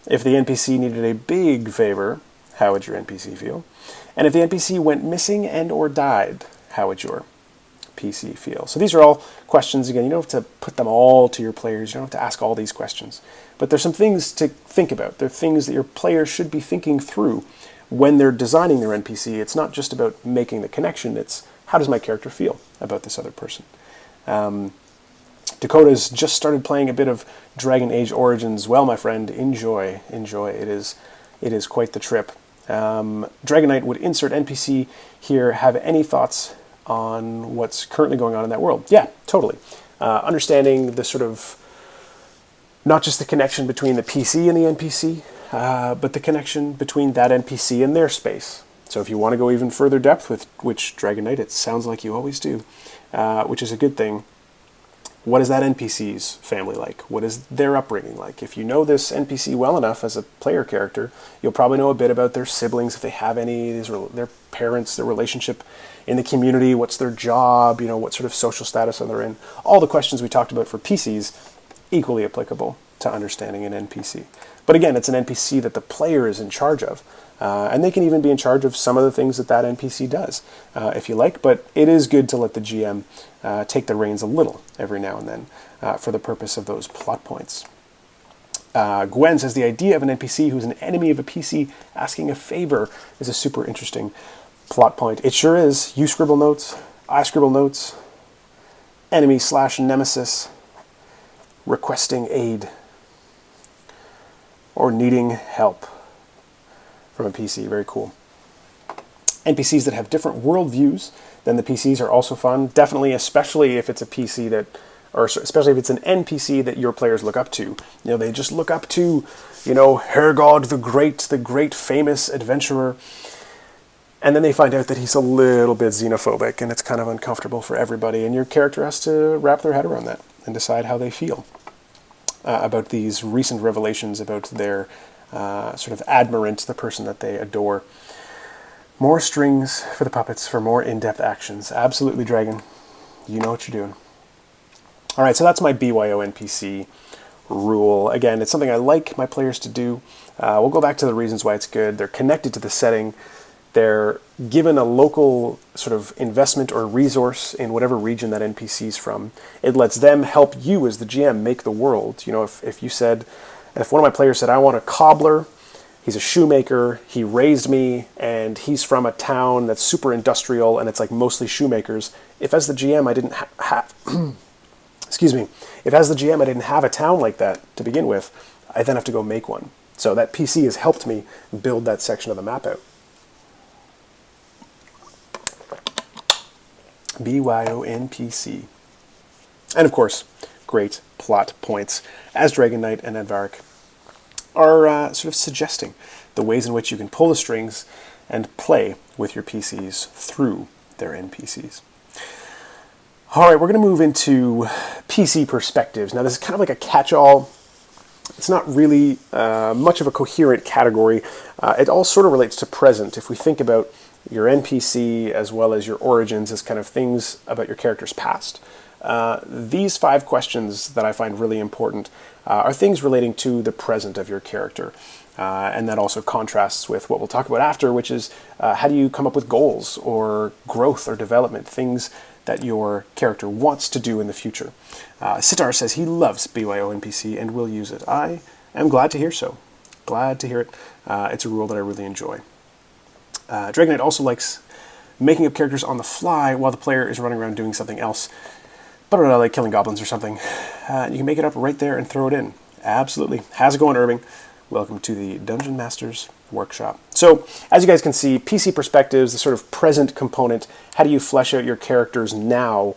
A: If the NPC needed a big favor, how would your NPC feel? And if the NPC went missing and or died, how would your PC feel? So these are all questions. Again, you don't have to put them all to your players. You don't have to ask all these questions. But there's some things to think about. They're things that your players should be thinking through when they're designing their NPC. It's not just about making the connection. It's, how does my character feel about this other person? Dakota's just started playing a bit of Dragon Age Origins. Well, my friend, enjoy. It is quite the trip. Dragon Knight would insert NPC here. Have any thoughts on what's currently going on in that world? Yeah, totally. Understanding the sort of, not just the connection between the PC and the NPC, but the connection between that NPC and their space. So if you want to go even further depth, with which Dragon Knight, it sounds like you always do, which is a good thing. What is that NPC's family like? What is their upbringing like? If you know this NPC well enough as a player character, you'll probably know a bit about their siblings, if they have any, their parents, their relationship in the community, what's their job, what sort of social status are they in. All the questions we talked about for PCs, equally applicable to understanding an NPC. But again, it's an NPC that the player is in charge of. And they can even be in charge of some of the things that that NPC does, if you like. But it is good to let the GM take the reins a little every now and then for the purpose of those plot points. Gwen says the idea of an NPC who's an enemy of a PC asking a favor is a super interesting plot point. It sure is. You scribble notes, I scribble notes, enemy/nemesis, requesting aid, or needing help from a PC. Very cool. NPCs that have different worldviews than the PCs are also fun. Definitely, especially if it's a PC that, or especially if it's an NPC that your players look up to. You know, they just look up to, you know, Hergod the great famous adventurer. And then they find out that he's a little bit xenophobic, and it's kind of uncomfortable for everybody. And your character has to wrap their head around that and decide how they feel about these recent revelations about their sort of admirant, the person that they adore. More strings for the puppets for more in-depth actions. Absolutely, Dragon. You know what you're doing. All right, so that's my BYO NPC rule. Again, it's something I like my players to do. We'll go back to the reasons why it's good. They're connected to the setting. They're given a local sort of investment or resource in whatever region that NPC's from. It lets them help you as the GM make the world. You know, if you said, if one of my players said, I want a cobbler, he's a shoemaker, he raised me, and he's from a town that's super industrial and it's like mostly shoemakers. If as the GM I didn't have, excuse me, if as the GM I didn't have a town like that to begin with, I then have to go make one. So that PC has helped me build that section of the map out. BYO NPC. And of course, great plot points, as Dragon Knight and Advark are sort of suggesting the ways in which you can pull the strings and play with your PCs through their NPCs. All right, we're going to move into PC perspectives. Now, this is kind of like a catch-all. It's not really much of a coherent category. It all sort of relates to present. If we think about your NPC as well as your origins as kind of things about your character's past, these 5 questions that I find really important are things relating to the present of your character. And that also contrasts with what we'll talk about after, which is how do you come up with goals or growth or development, things that your character wants to do in the future. Sitar says he loves BYO NPC and will use it. I am glad to hear so. Glad to hear it. It's a rule that I really enjoy. Dragon Knight also likes making up characters on the fly while the player is running around doing something else. But like killing goblins or something. You can make it up right there and throw it in. Absolutely. How's it going, Irving? Welcome to the Dungeon Masters Workshop. So, as you guys can see, PC perspectives, the sort of present component, how do you flesh out your characters now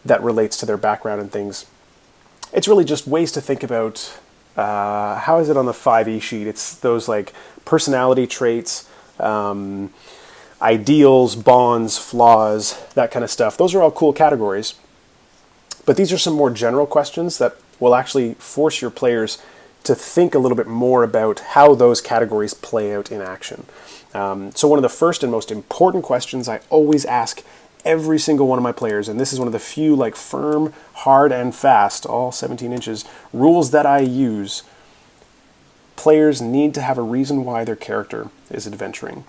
A: that relates to their background and things? It's really just ways to think about, how is it on the 5e sheet? It's those like personality traits, ideals, bonds, flaws, that kind of stuff. Those are all cool categories. But these are some more general questions that will actually force your players to think a little bit more about how those categories play out in action. So one of the first and most important questions I always ask every single one of my players, and this is one of the few like firm, hard, and fast, all 17 inches, rules that I use. Players need to have a reason why their character is adventuring.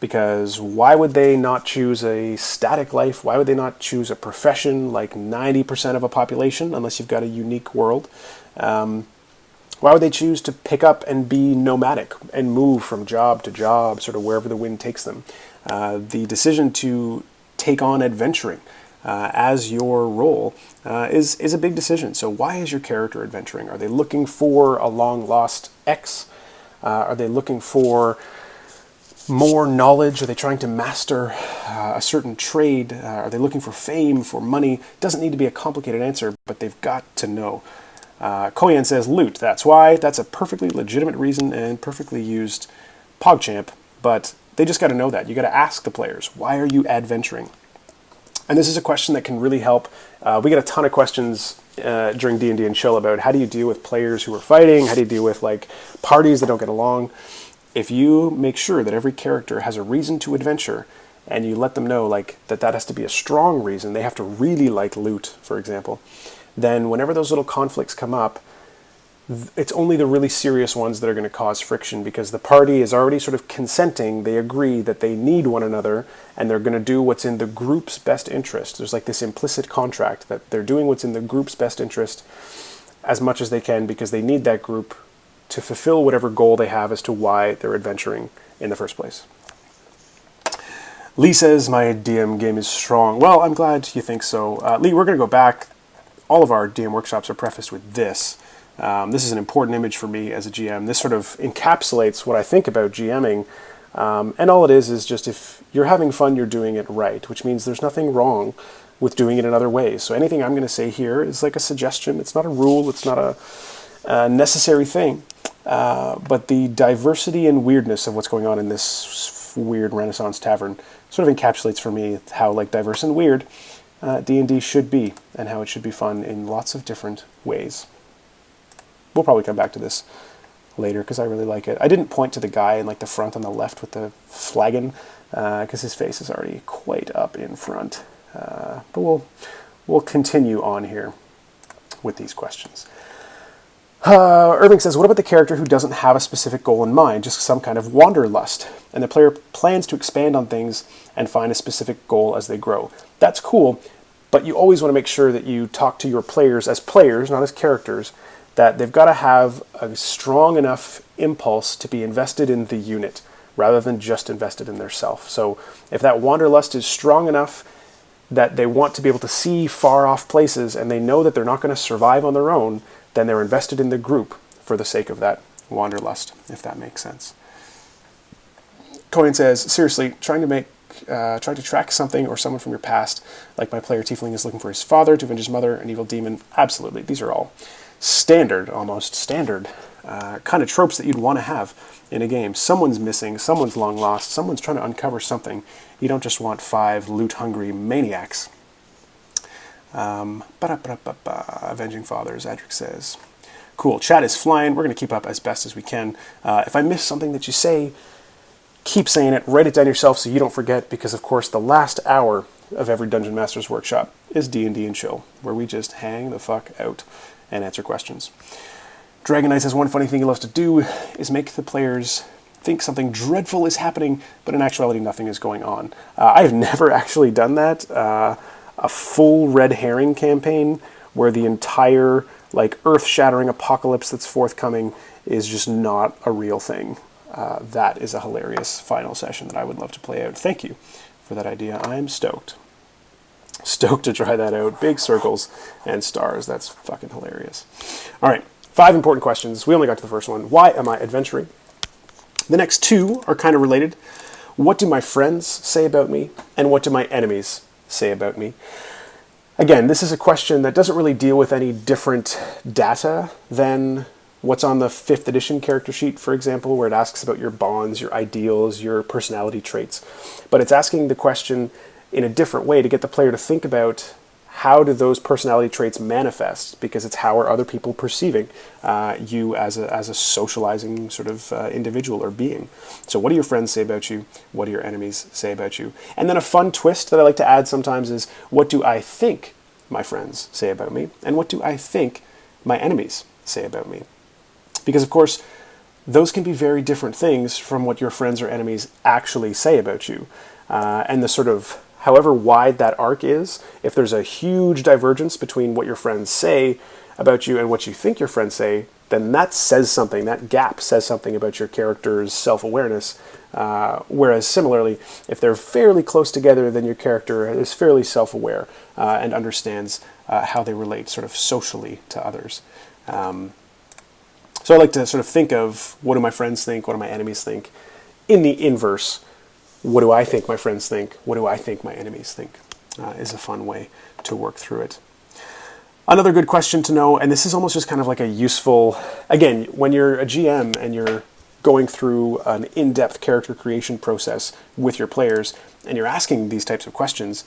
A: Because why would they not choose a static life? Why would they not choose a profession like 90% of a population, unless you've got a unique world? Why would they choose to pick up and be nomadic and move from job to job, sort of wherever the wind takes them? The decision to take on adventuring as your role is a big decision. So why is your character adventuring? Are they looking for a long-lost ex? Are they looking for more knowledge? Are they trying to master a certain trade? Are they looking for fame, for money? Doesn't need to be a complicated answer, but they've got to know. Koyan says loot. That's why. That's a perfectly legitimate reason and perfectly used PogChamp, but they just got to know that. You got to ask the players, why are you adventuring? And this is a question that can really help. We get a ton of questions during D&D and Chill about how do you deal with players who are fighting? How do you deal with like parties that don't get along? If you make sure that every character has a reason to adventure and you let them know like that has to be a strong reason, they have to really like loot, for example, then whenever those little conflicts come up, it's only the really serious ones that are going to cause friction, because the party is already sort of consenting. They agree that they need one another, and they're going to do what's in the group's best interest. There's like this implicit contract that they're doing what's in the group's best interest as much as they can, because they need that group to fulfill whatever goal they have as to why they're adventuring in the first place. Lee says, my DM game is strong. Well, I'm glad you think so. Lee, we're going to go back. All of our DM workshops are prefaced with this. This is an important image for me as a GM. This sort of encapsulates what I think about GMing. And all it is just, if you're having fun, you're doing it right, which means there's nothing wrong with doing it in other ways. So anything I'm going to say here is like a suggestion. It's not a rule. It's not a necessary thing. But the diversity and weirdness of what's going on in this weird Renaissance tavern sort of encapsulates for me how like diverse and weird D&D should be, and how it should be fun in lots of different ways. We'll probably come back to this later because I really like it. I didn't point to the guy in like the front on the left with the flagon because his face is already quite up in front. But we'll continue on here with these questions. Irving says, what about the character who doesn't have a specific goal in mind, just some kind of wanderlust, and the player plans to expand on things and find a specific goal as they grow? That's cool, but you always want to make sure that you talk to your players, not as characters, that they've got to have a strong enough impulse to be invested in the unit rather than just invested in their self. So if that wanderlust is strong enough that they want to be able to see far off places and they know that they're not going to survive on their own, then they're invested in the group for the sake of that wanderlust, if that makes sense. Cohen says, seriously, trying to track something or someone from your past, like my player Tiefling is looking for his father to avenge his mother, an evil demon. Absolutely. These are all almost standard kind of tropes that you'd want to have in a game. Someone's missing, someone's long lost, someone's trying to uncover something. You don't just want 5 loot-hungry maniacs. Avenging fathers, Adric says. Cool, chat is flying. We're going to keep up as best as we can. If I miss something that you say, keep saying it. Write it down yourself so you don't forget, because, of course, the last hour of every Dungeon Master's Workshop is D&D and chill, where we just hang the fuck out and answer questions. Dragon Knight says, one funny thing he loves to do is make the players think something dreadful is happening, but in actuality nothing is going on. I've never actually done that. A full red herring campaign where the entire like earth-shattering apocalypse that's forthcoming is just not a real thing. That is a hilarious final session that I would love to play out. Thank you for that idea. I'm stoked. Stoked to try that out. Big circles and stars. That's fucking hilarious. All right, 5 important questions. We only got to the first one. Why am I adventuring? The next 2 are kind of related. What do my friends say about me? And what do my enemies say about me? Again, this is a question that doesn't really deal with any different data than what's on the 5th edition character sheet, for example, where it asks about your bonds, your ideals, your personality traits. But it's asking the question in a different way to get the player to think about how do those personality traits manifest, because it's how are other people perceiving you as a socializing sort of individual or being. So what do your friends say about you? What do your enemies say about you? And then a fun twist that I like to add sometimes is, what do I think my friends say about me? And what do I think my enemies say about me? Because, of course, those can be very different things from what your friends or enemies actually say about you. And the sort of, however wide that arc is, if there's a huge divergence between what your friends say about you and what you think your friends say, then that says something, that gap says something about your character's self-awareness. Whereas similarly, if they're fairly close together, then your character is fairly self-aware and understands how they relate sort of socially to others. So I like to sort of think of, what do my friends think, what do my enemies think? In the inverse, what do I think my friends think, what do I think my enemies think? Is a fun way to work through it. Another good question to know, and this is almost just kind of like a useful, again, when you're a GM and you're going through an in-depth character creation process with your players, and you're asking these types of questions,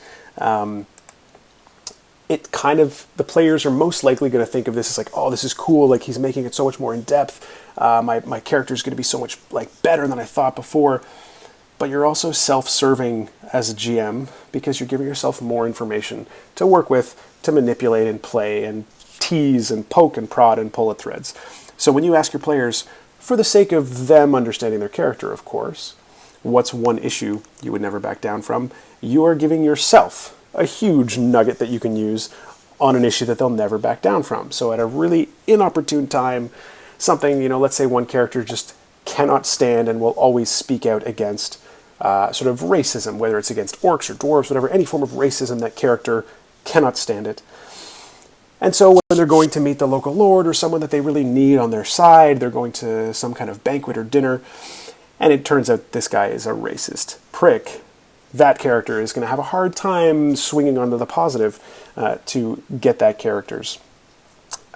A: it kind of, the players are most likely going to think of this as like, oh, this is cool, like he's making it so much more in depth, my character is going to be so much like better than I thought before. But you're also self-serving as a GM because you're giving yourself more information to work with, to manipulate and play and tease and poke and prod and pull at threads. So when you ask your players, for the sake of them understanding their character, of course, what's one issue you would never back down from, you are giving yourself a huge nugget that you can use on an issue that they'll never back down from. So at a really inopportune time, something, let's say one character just cannot stand and will always speak out against sort of racism, whether it's against orcs or dwarves, whatever, any form of racism, that character cannot stand it. And so when they're going to meet the local lord or someone that they really need on their side, they're going to some kind of banquet or dinner, and it turns out this guy is a racist prick, that character is going to have a hard time swinging onto the positive to get that character's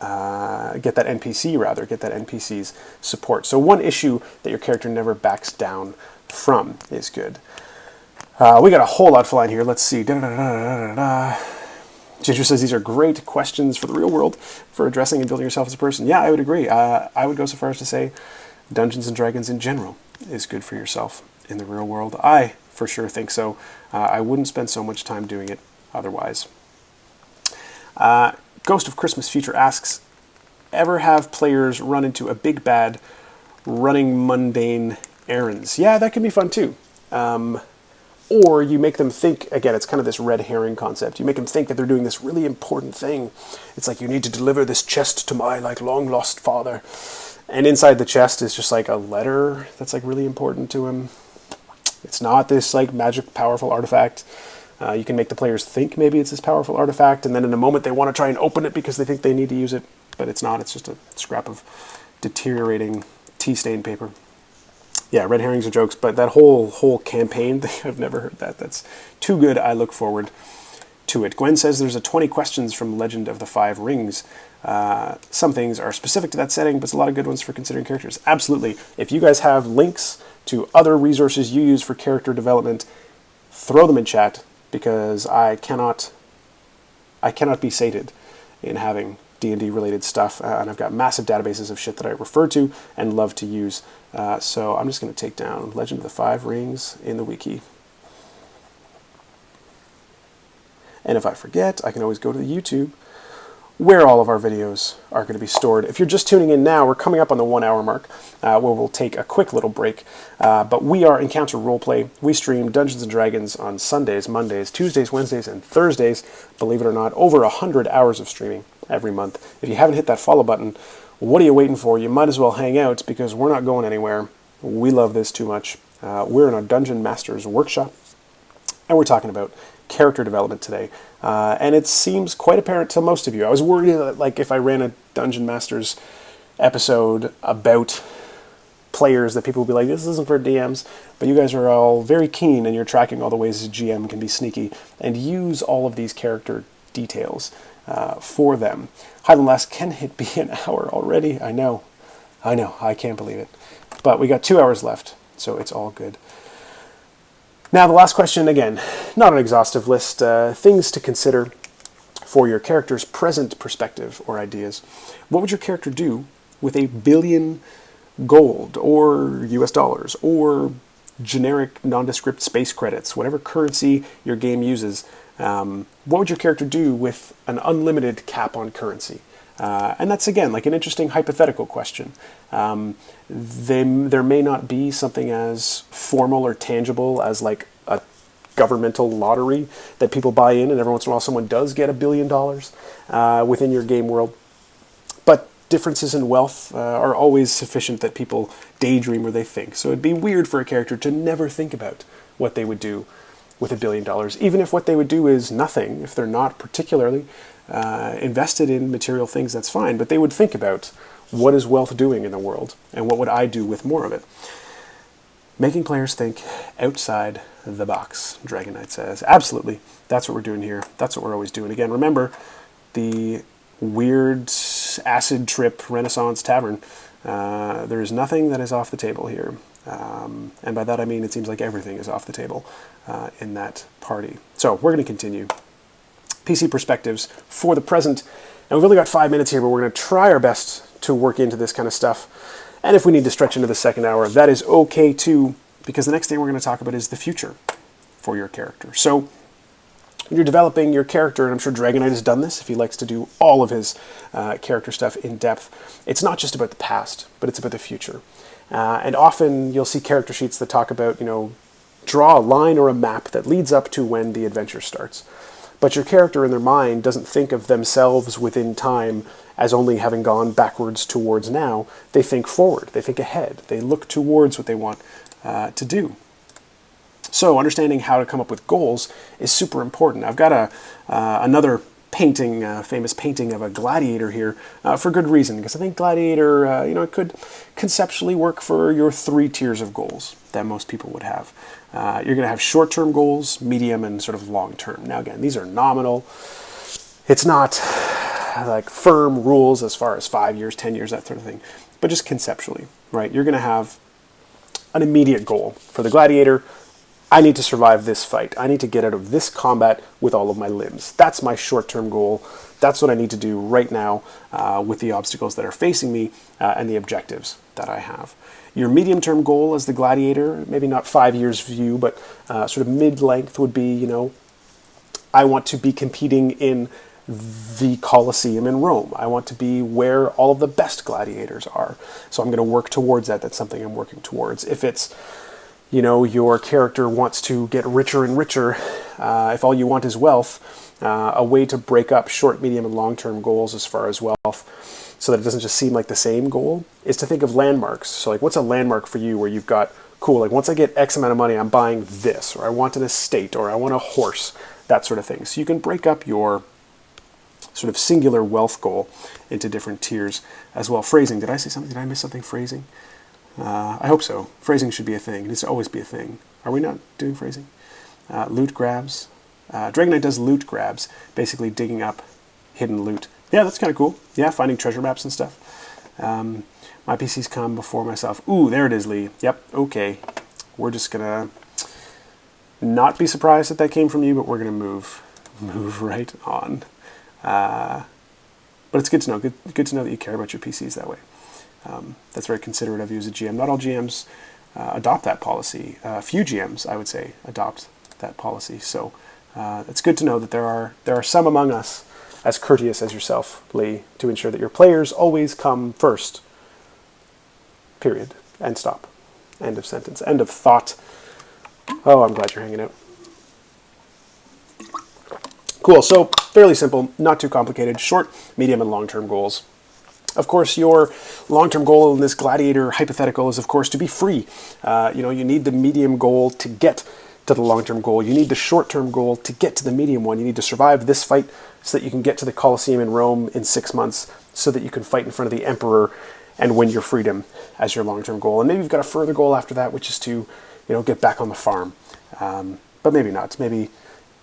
A: get that NPC's support. So one issue that your character never backs down from is good. We got a whole lot flying here. Let's see. Ginger says these are great questions for the real world for addressing and building yourself as a person. Yeah, I would agree. I would go so far as to say Dungeons and Dragons in general is good for yourself in the real world. I for sure think so. I wouldn't spend so much time doing it otherwise. Ghost of Christmas Future asks, ever have players run into a big bad running mundane errands? Yeah, that can be fun too. Or you make them think, again, it's kind of this red herring concept. You make them think that they're doing this really important thing. It's like, you need to deliver this chest to my long lost father. And inside the chest is just like a letter that's like really important to him. It's not this like magic powerful artifact. You can make the players think maybe it's this powerful artifact, and then in a moment they want to try and open it because they think they need to use it, but it's not. It's just a scrap of deteriorating tea-stained paper. Yeah, red herrings are jokes, but that whole campaign thing, I've never heard that. That's too good. I look forward to it. Gwen says there's a 20 questions from Legend of the Five Rings. Some things are specific to that setting, but it's a lot of good ones for considering characters. Absolutely. If you guys have links to other resources you use for character development, throw them in chat, because I cannot be sated in having D&D related stuff, and I've got massive databases of shit that I refer to and love to use. So I'm just going to take down Legend of the Five Rings in the wiki. And if I forget, I can always go to the YouTube, where all of our videos are going to be stored. If you're just tuning in now, we're coming up on the 1 hour mark, where we'll take a quick little break. But we are Encounter Roleplay. We stream Dungeons & Dragons on Sundays, Mondays, Tuesdays, Wednesdays, and Thursdays. Believe it or not, over 100 hours of streaming every month. If you haven't hit that follow button, what are you waiting for? You might as well hang out, because we're not going anywhere. We love this too much. We're in our Dungeon Master's workshop, and we're talking about character development today. And it seems quite apparent to most of you. I was worried that, like, if I ran a Dungeon Masters episode about players, that people would be like, this isn't for DMs, but you guys are all very keen, and you're tracking all the ways a GM can be sneaky and use all of these character details for them. Highland Lass, can it be an hour already? I know, I can't believe it. But we got 2 hours left, so it's all good. Now, the last question, again, not an exhaustive list, things to consider for your character's present perspective or ideas. What would your character do with $1 billion gold, or US dollars, or generic nondescript space credits, whatever currency your game uses? What would your character do with an unlimited cap on currency? And that's, again, like an interesting hypothetical question. There may not be something as formal or tangible as like a governmental lottery that people buy in, and every once in a while someone does get $1 billion within your game world. But differences in wealth are always sufficient that people daydream or they think. So it'd be weird for a character to never think about what they would do with $1 billion, even if what they would do is nothing. If they're not particularly invested in material things, that's fine, but they would think about, what is wealth doing in the world, and what would I do with more of it? Making players think outside the box, Dragon Knight says. Absolutely, that's what we're doing here. That's what we're always doing. Again, remember, the weird acid trip Renaissance tavern, there is nothing that is off the table here. And by that I mean it seems like everything is off the table in that party. So we're going to continue. PC perspectives for the present. And we've only got 5 minutes here, but we're going to try our best to work into this kind of stuff. And if we need to stretch into the second hour, that is okay too, because the next thing we're going to talk about is the future for your character. So You're developing your character, and I'm sure Dragonite has done this if he likes to do all of his character stuff in depth. It's not just about the past, but it's about the future. And often you'll see character sheets that talk about, draw a line or a map that leads up to when the adventure starts. But your character in their mind doesn't think of themselves within time as only having gone backwards towards now. They think forward, they think ahead, they look towards what they want to do. So understanding how to come up with goals is super important. I've got another painting, famous painting of a gladiator here for good reason, because I think gladiator, it could conceptually work for your 3 tiers of goals that most people would have. You're going to have short-term goals, medium, and sort of long-term. Now again, these are nominal. It's not like firm rules as far as 5 years, 10 years, that sort of thing, but just conceptually, right? You're going to have an immediate goal. For the gladiator, I need to survive this fight. I need to get out of this combat with all of my limbs. That's my short-term goal. That's what I need to do right now with the obstacles that are facing me and the objectives that I have. Your medium-term goal as the gladiator, maybe not 5 years view, but sort of mid-length would be, I want to be competing in the Colosseum in Rome. I want to be where all of the best gladiators are. So I'm going to work towards that. That's something I'm working towards. If it's your character wants to get richer and richer, if all you want is wealth, a way to break up short, medium, and long-term goals as far as wealth so that it doesn't just seem like the same goal is to think of landmarks. So like, what's a landmark for you where you've got, cool, like once I get X amount of money, I'm buying this, or I want an estate, or I want a horse, that sort of thing. So you can break up your sort of singular wealth goal into different tiers as well. Phrasing, did I say something? Did I miss something phrasing? I hope so. Phrasing should be a thing. It needs to always be a thing. Are we not doing phrasing? Loot grabs. Dragonite does loot grabs, basically digging up hidden loot. Yeah, that's kind of cool. Yeah, finding treasure maps and stuff. My PCs come before myself. Ooh, there it is, Lee. Yep, okay. We're just going to not be surprised that came from you, but we're going to move right on. But it's good to know. Good to know that you care about your PCs that way. That's very considerate of you as a GM. Not all GMs adopt that policy. Few GMs, I would say, adopt that policy. So it's good to know that there are some among us as courteous as yourself, Lee, to ensure that your players always come first. Period. End stop. End of sentence. End of thought. Oh, I'm glad you're hanging out. Cool. So fairly simple, not too complicated. Short, medium, and long-term goals. Of course, your long-term goal in this gladiator hypothetical is, of course, to be free. You need the medium goal to get to the long-term goal. You need the short-term goal to get to the medium one. You need to survive this fight so that you can get to the Colosseum in Rome in 6 months so that you can fight in front of the emperor and win your freedom as your long-term goal. And maybe you've got a further goal after that, which is to, get back on the farm. But maybe not. Maybe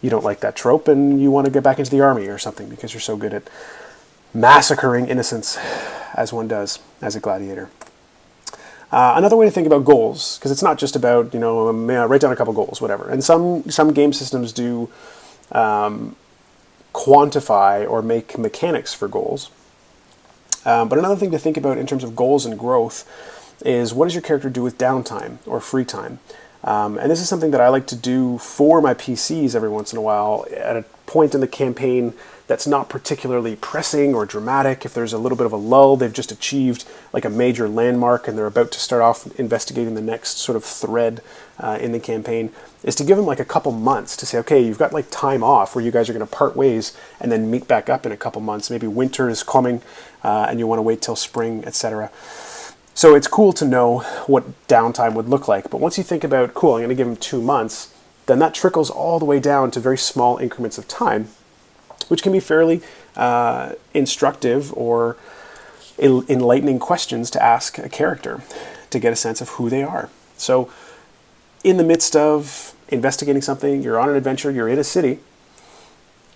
A: you don't like that trope and you want to get back into the army or something because you're so good at massacring innocents as one does as a gladiator. Another way to think about goals, because it's not just about, write down a couple goals, whatever. And some game systems do quantify or make mechanics for goals. But another thing to think about in terms of goals and growth is, what does your character do with downtime or free time? And this is something that I like to do for my PCs every once in a while at a point in the campaign that's not particularly pressing or dramatic. If there's a little bit of a lull, they've just achieved like a major landmark and they're about to start off investigating the next sort of thread in the campaign, is to give them like a couple months to say, okay, you've got like time off where you guys are going to part ways and then meet back up in a couple months. Maybe winter is coming and you want to wait till spring, etc. So it's cool to know what downtime would look like. But once you think about, cool, I'm going to give them 2 months, then that trickles all the way down to very small increments of time, which can be fairly instructive or enlightening questions to ask a character to get a sense of who they are. So in the midst of investigating something, you're on an adventure, you're in a city,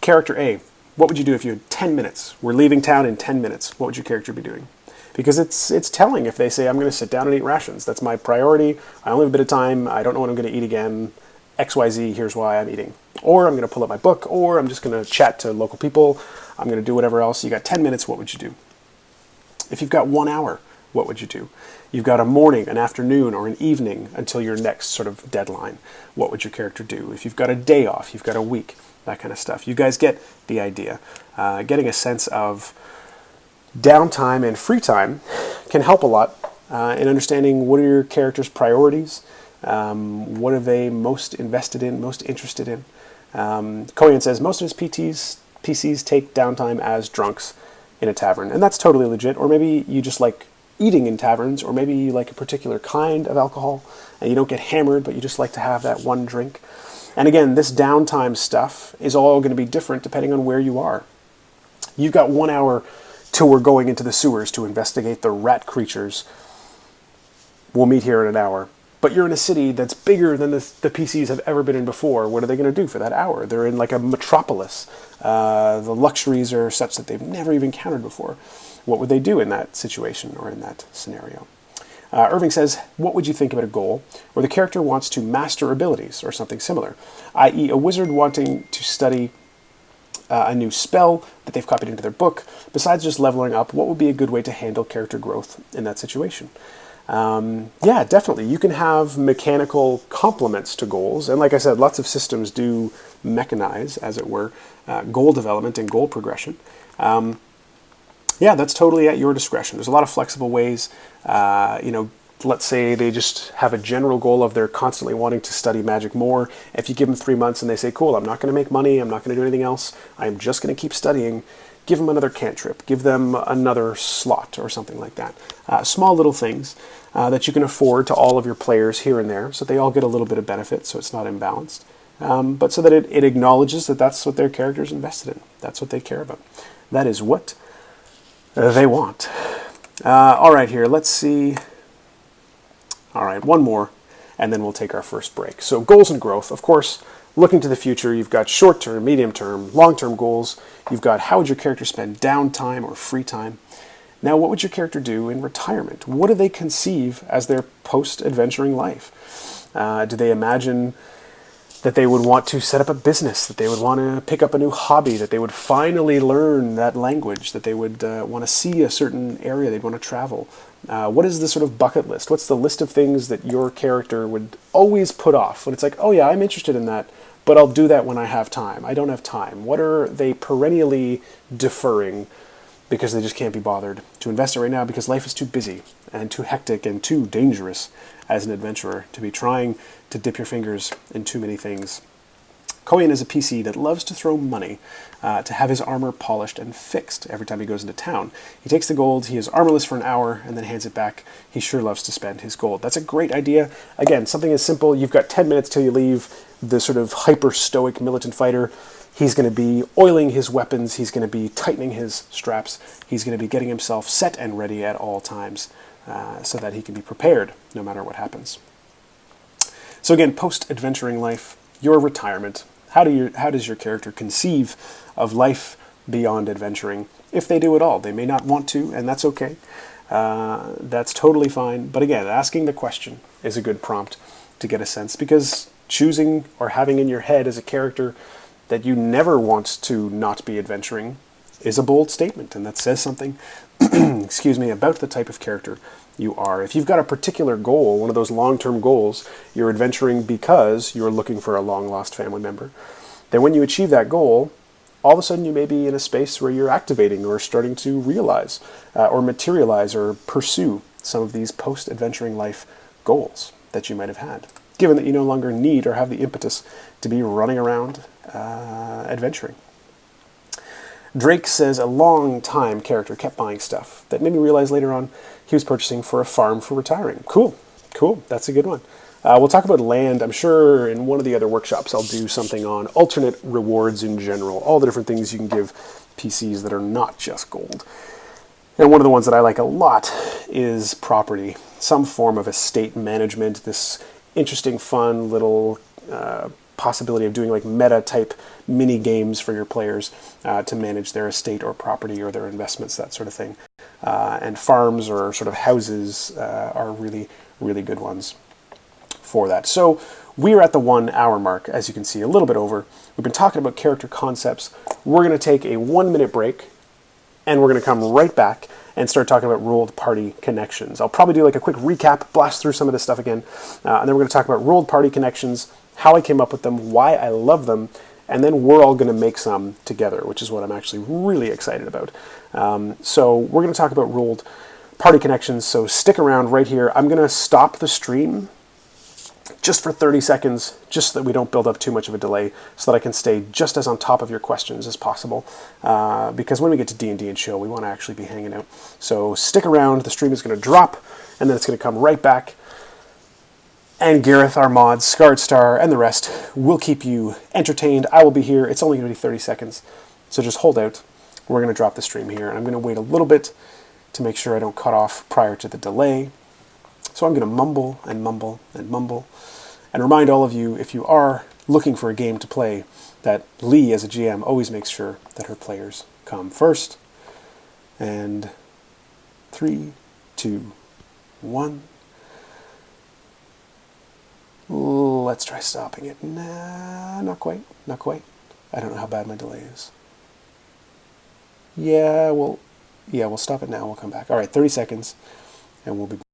A: character A, what would you do if you had 10 minutes? We're leaving town in 10 minutes. What would your character be doing? Because it's telling if they say, I'm going to sit down and eat rations. That's my priority. I only have a bit of time. I don't know what I'm going to eat again. XYZ, here's why I'm eating. Or I'm going to pull up my book, or I'm just going to chat to local people. I'm going to do whatever else. You got 10 minutes, what would you do? If you've got 1 hour, what would you do? You've got a morning, an afternoon, or an evening until your next sort of deadline. What would your character do? If you've got a day off, you've got a week, that kind of stuff. You guys get the idea. Getting a sense of downtime and free time can help a lot in understanding what are your character's priorities, what are they most invested in, most interested in. Koyan says most of his PCs take downtime as drunks in a tavern, and that's totally legit. Or maybe you just like eating in taverns, or maybe you like a particular kind of alcohol and you don't get hammered, but you just like to have that one drink. And again, this downtime stuff is all going to be different depending on where you are. You've got 1 hour till we're going into the sewers to investigate the rat creatures. We'll meet here in an hour. But you're in a city that's bigger than the PCs have ever been in before. What are they going to do for that hour? They're in like a metropolis. The luxuries are such that they've never even encountered before. What would they do in that situation or in that scenario? Irving says, what would you think about a goal where the character wants to master abilities or something similar, i.e. a wizard wanting to study a new spell that they've copied into their book? Besides just leveling up, what would be a good way to handle character growth in that situation? Yeah, definitely. You can have mechanical complements to goals. And like I said, lots of systems do mechanize, as it were, goal development and goal progression. Yeah, that's totally at your discretion. There's a lot of flexible ways. Let's say they just have a general goal of they're constantly wanting to study magic more. If you give them 3 months and they say, cool, I'm not going to make money, I'm not going to do anything else, I'm just going to keep studying, give them another cantrip, give them another slot or something like that. Small little things that you can afford to all of your players here and there, so they all get a little bit of benefit, so it's not imbalanced. But so that it acknowledges that that's what their character's invested in. That's what they care about. That is what they want. All right, here, let's see. All right, one more, and then we'll take our first break. So goals and growth, of course, looking to the future, you've got short-term, medium-term, long-term goals. You've got how would your character spend downtime or free time. Now, what would your character do in retirement? What do they conceive as their post-adventuring life? Do they imagine that they would want to set up a business, that they would want to pick up a new hobby, that they would finally learn that language, that they would want to see a certain area, they'd want to travel? What is the sort of bucket list? What's the list of things that your character would always put off? When it's like, oh yeah, I'm interested in that, but I'll do that when I have time. I don't have time. What are they perennially deferring because they just can't be bothered to invest it right now because life is too busy and too hectic and too dangerous as an adventurer to be trying to dip your fingers in too many things? Koyan is a PC that loves to throw money to have his armor polished and fixed every time he goes into town. He takes the gold, he is armorless for an hour, and then hands it back. He sure loves to spend his gold. That's a great idea. Again, something as simple, you've got 10 minutes till you leave. The sort of hyper-stoic militant fighter, he's going to be oiling his weapons, he's going to be tightening his straps, he's going to be getting himself set and ready at all times so that he can be prepared no matter what happens. So again, post-adventuring life, your retirement, how does your character conceive of life beyond adventuring? If they do at all. They may not want to, and that's okay. That's totally fine. But again, asking the question is a good prompt to get a sense, because choosing or having in your head as a character that you never want to not be adventuring is a bold statement, and that says something excuse me, about the type of character you are. If you've got a particular goal, one of those long-term goals, you're adventuring because you're looking for a long-lost family member, then when you achieve that goal, all of a sudden you may be in a space where you're activating or starting to realize or materialize or pursue some of these post-adventuring life goals that you might have had, given that you no longer need or have the impetus to be running around adventuring. Drake says a long-time character kept buying stuff that made me realize later on he was purchasing for a farm for retiring. Cool. That's a good one. We'll talk about land. I'm sure in one of the other workshops I'll do something on alternate rewards in general, all the different things you can give PCs that are not just gold. And one of the ones that I like a lot is property, some form of estate management, this interesting, fun little possibility of doing like meta-type mini-games for your players to manage their estate or property or their investments, that sort of thing. And farms or sort of houses are really, really good ones for that. So we're at the 1 hour mark, as you can see, a little bit over. We've been talking about character concepts. We're going to take a 1-minute break, and we're going to come right back and start talking about ruled party connections. I'll probably do like a quick recap, blast through some of this stuff again, and then we're going to talk about ruled party connections, how I came up with them, why I love them, and then we're all going to make some together, which is what I'm actually really excited about. So we're going to talk about ruled party connections, so stick around right here. I'm going to stop the stream just for 30 seconds, just so that we don't build up too much of a delay, so that I can stay just as on top of your questions as possible. Because when we get to D&D and chill, we want to actually be hanging out. So stick around, the stream is going to drop, and then it's going to come right back. And Gareth, our mods, Scarred Star, and the rest will keep you entertained. I will be here. It's only going to be 30 seconds, so just hold out. We're going to drop the stream here, and I'm going to wait a little bit to make sure I don't cut off prior to the delay. So I'm going to mumble and mumble and mumble and remind all of you, if you are looking for a game to play, that Lee, as a GM, always makes sure that her players come first. And 3, 2, 1. Let's try stopping it. Nah, not quite. Not quite. I don't know how bad my delay is. Yeah, we'll stop it now. We'll come back. All right, 30 seconds, and we'll be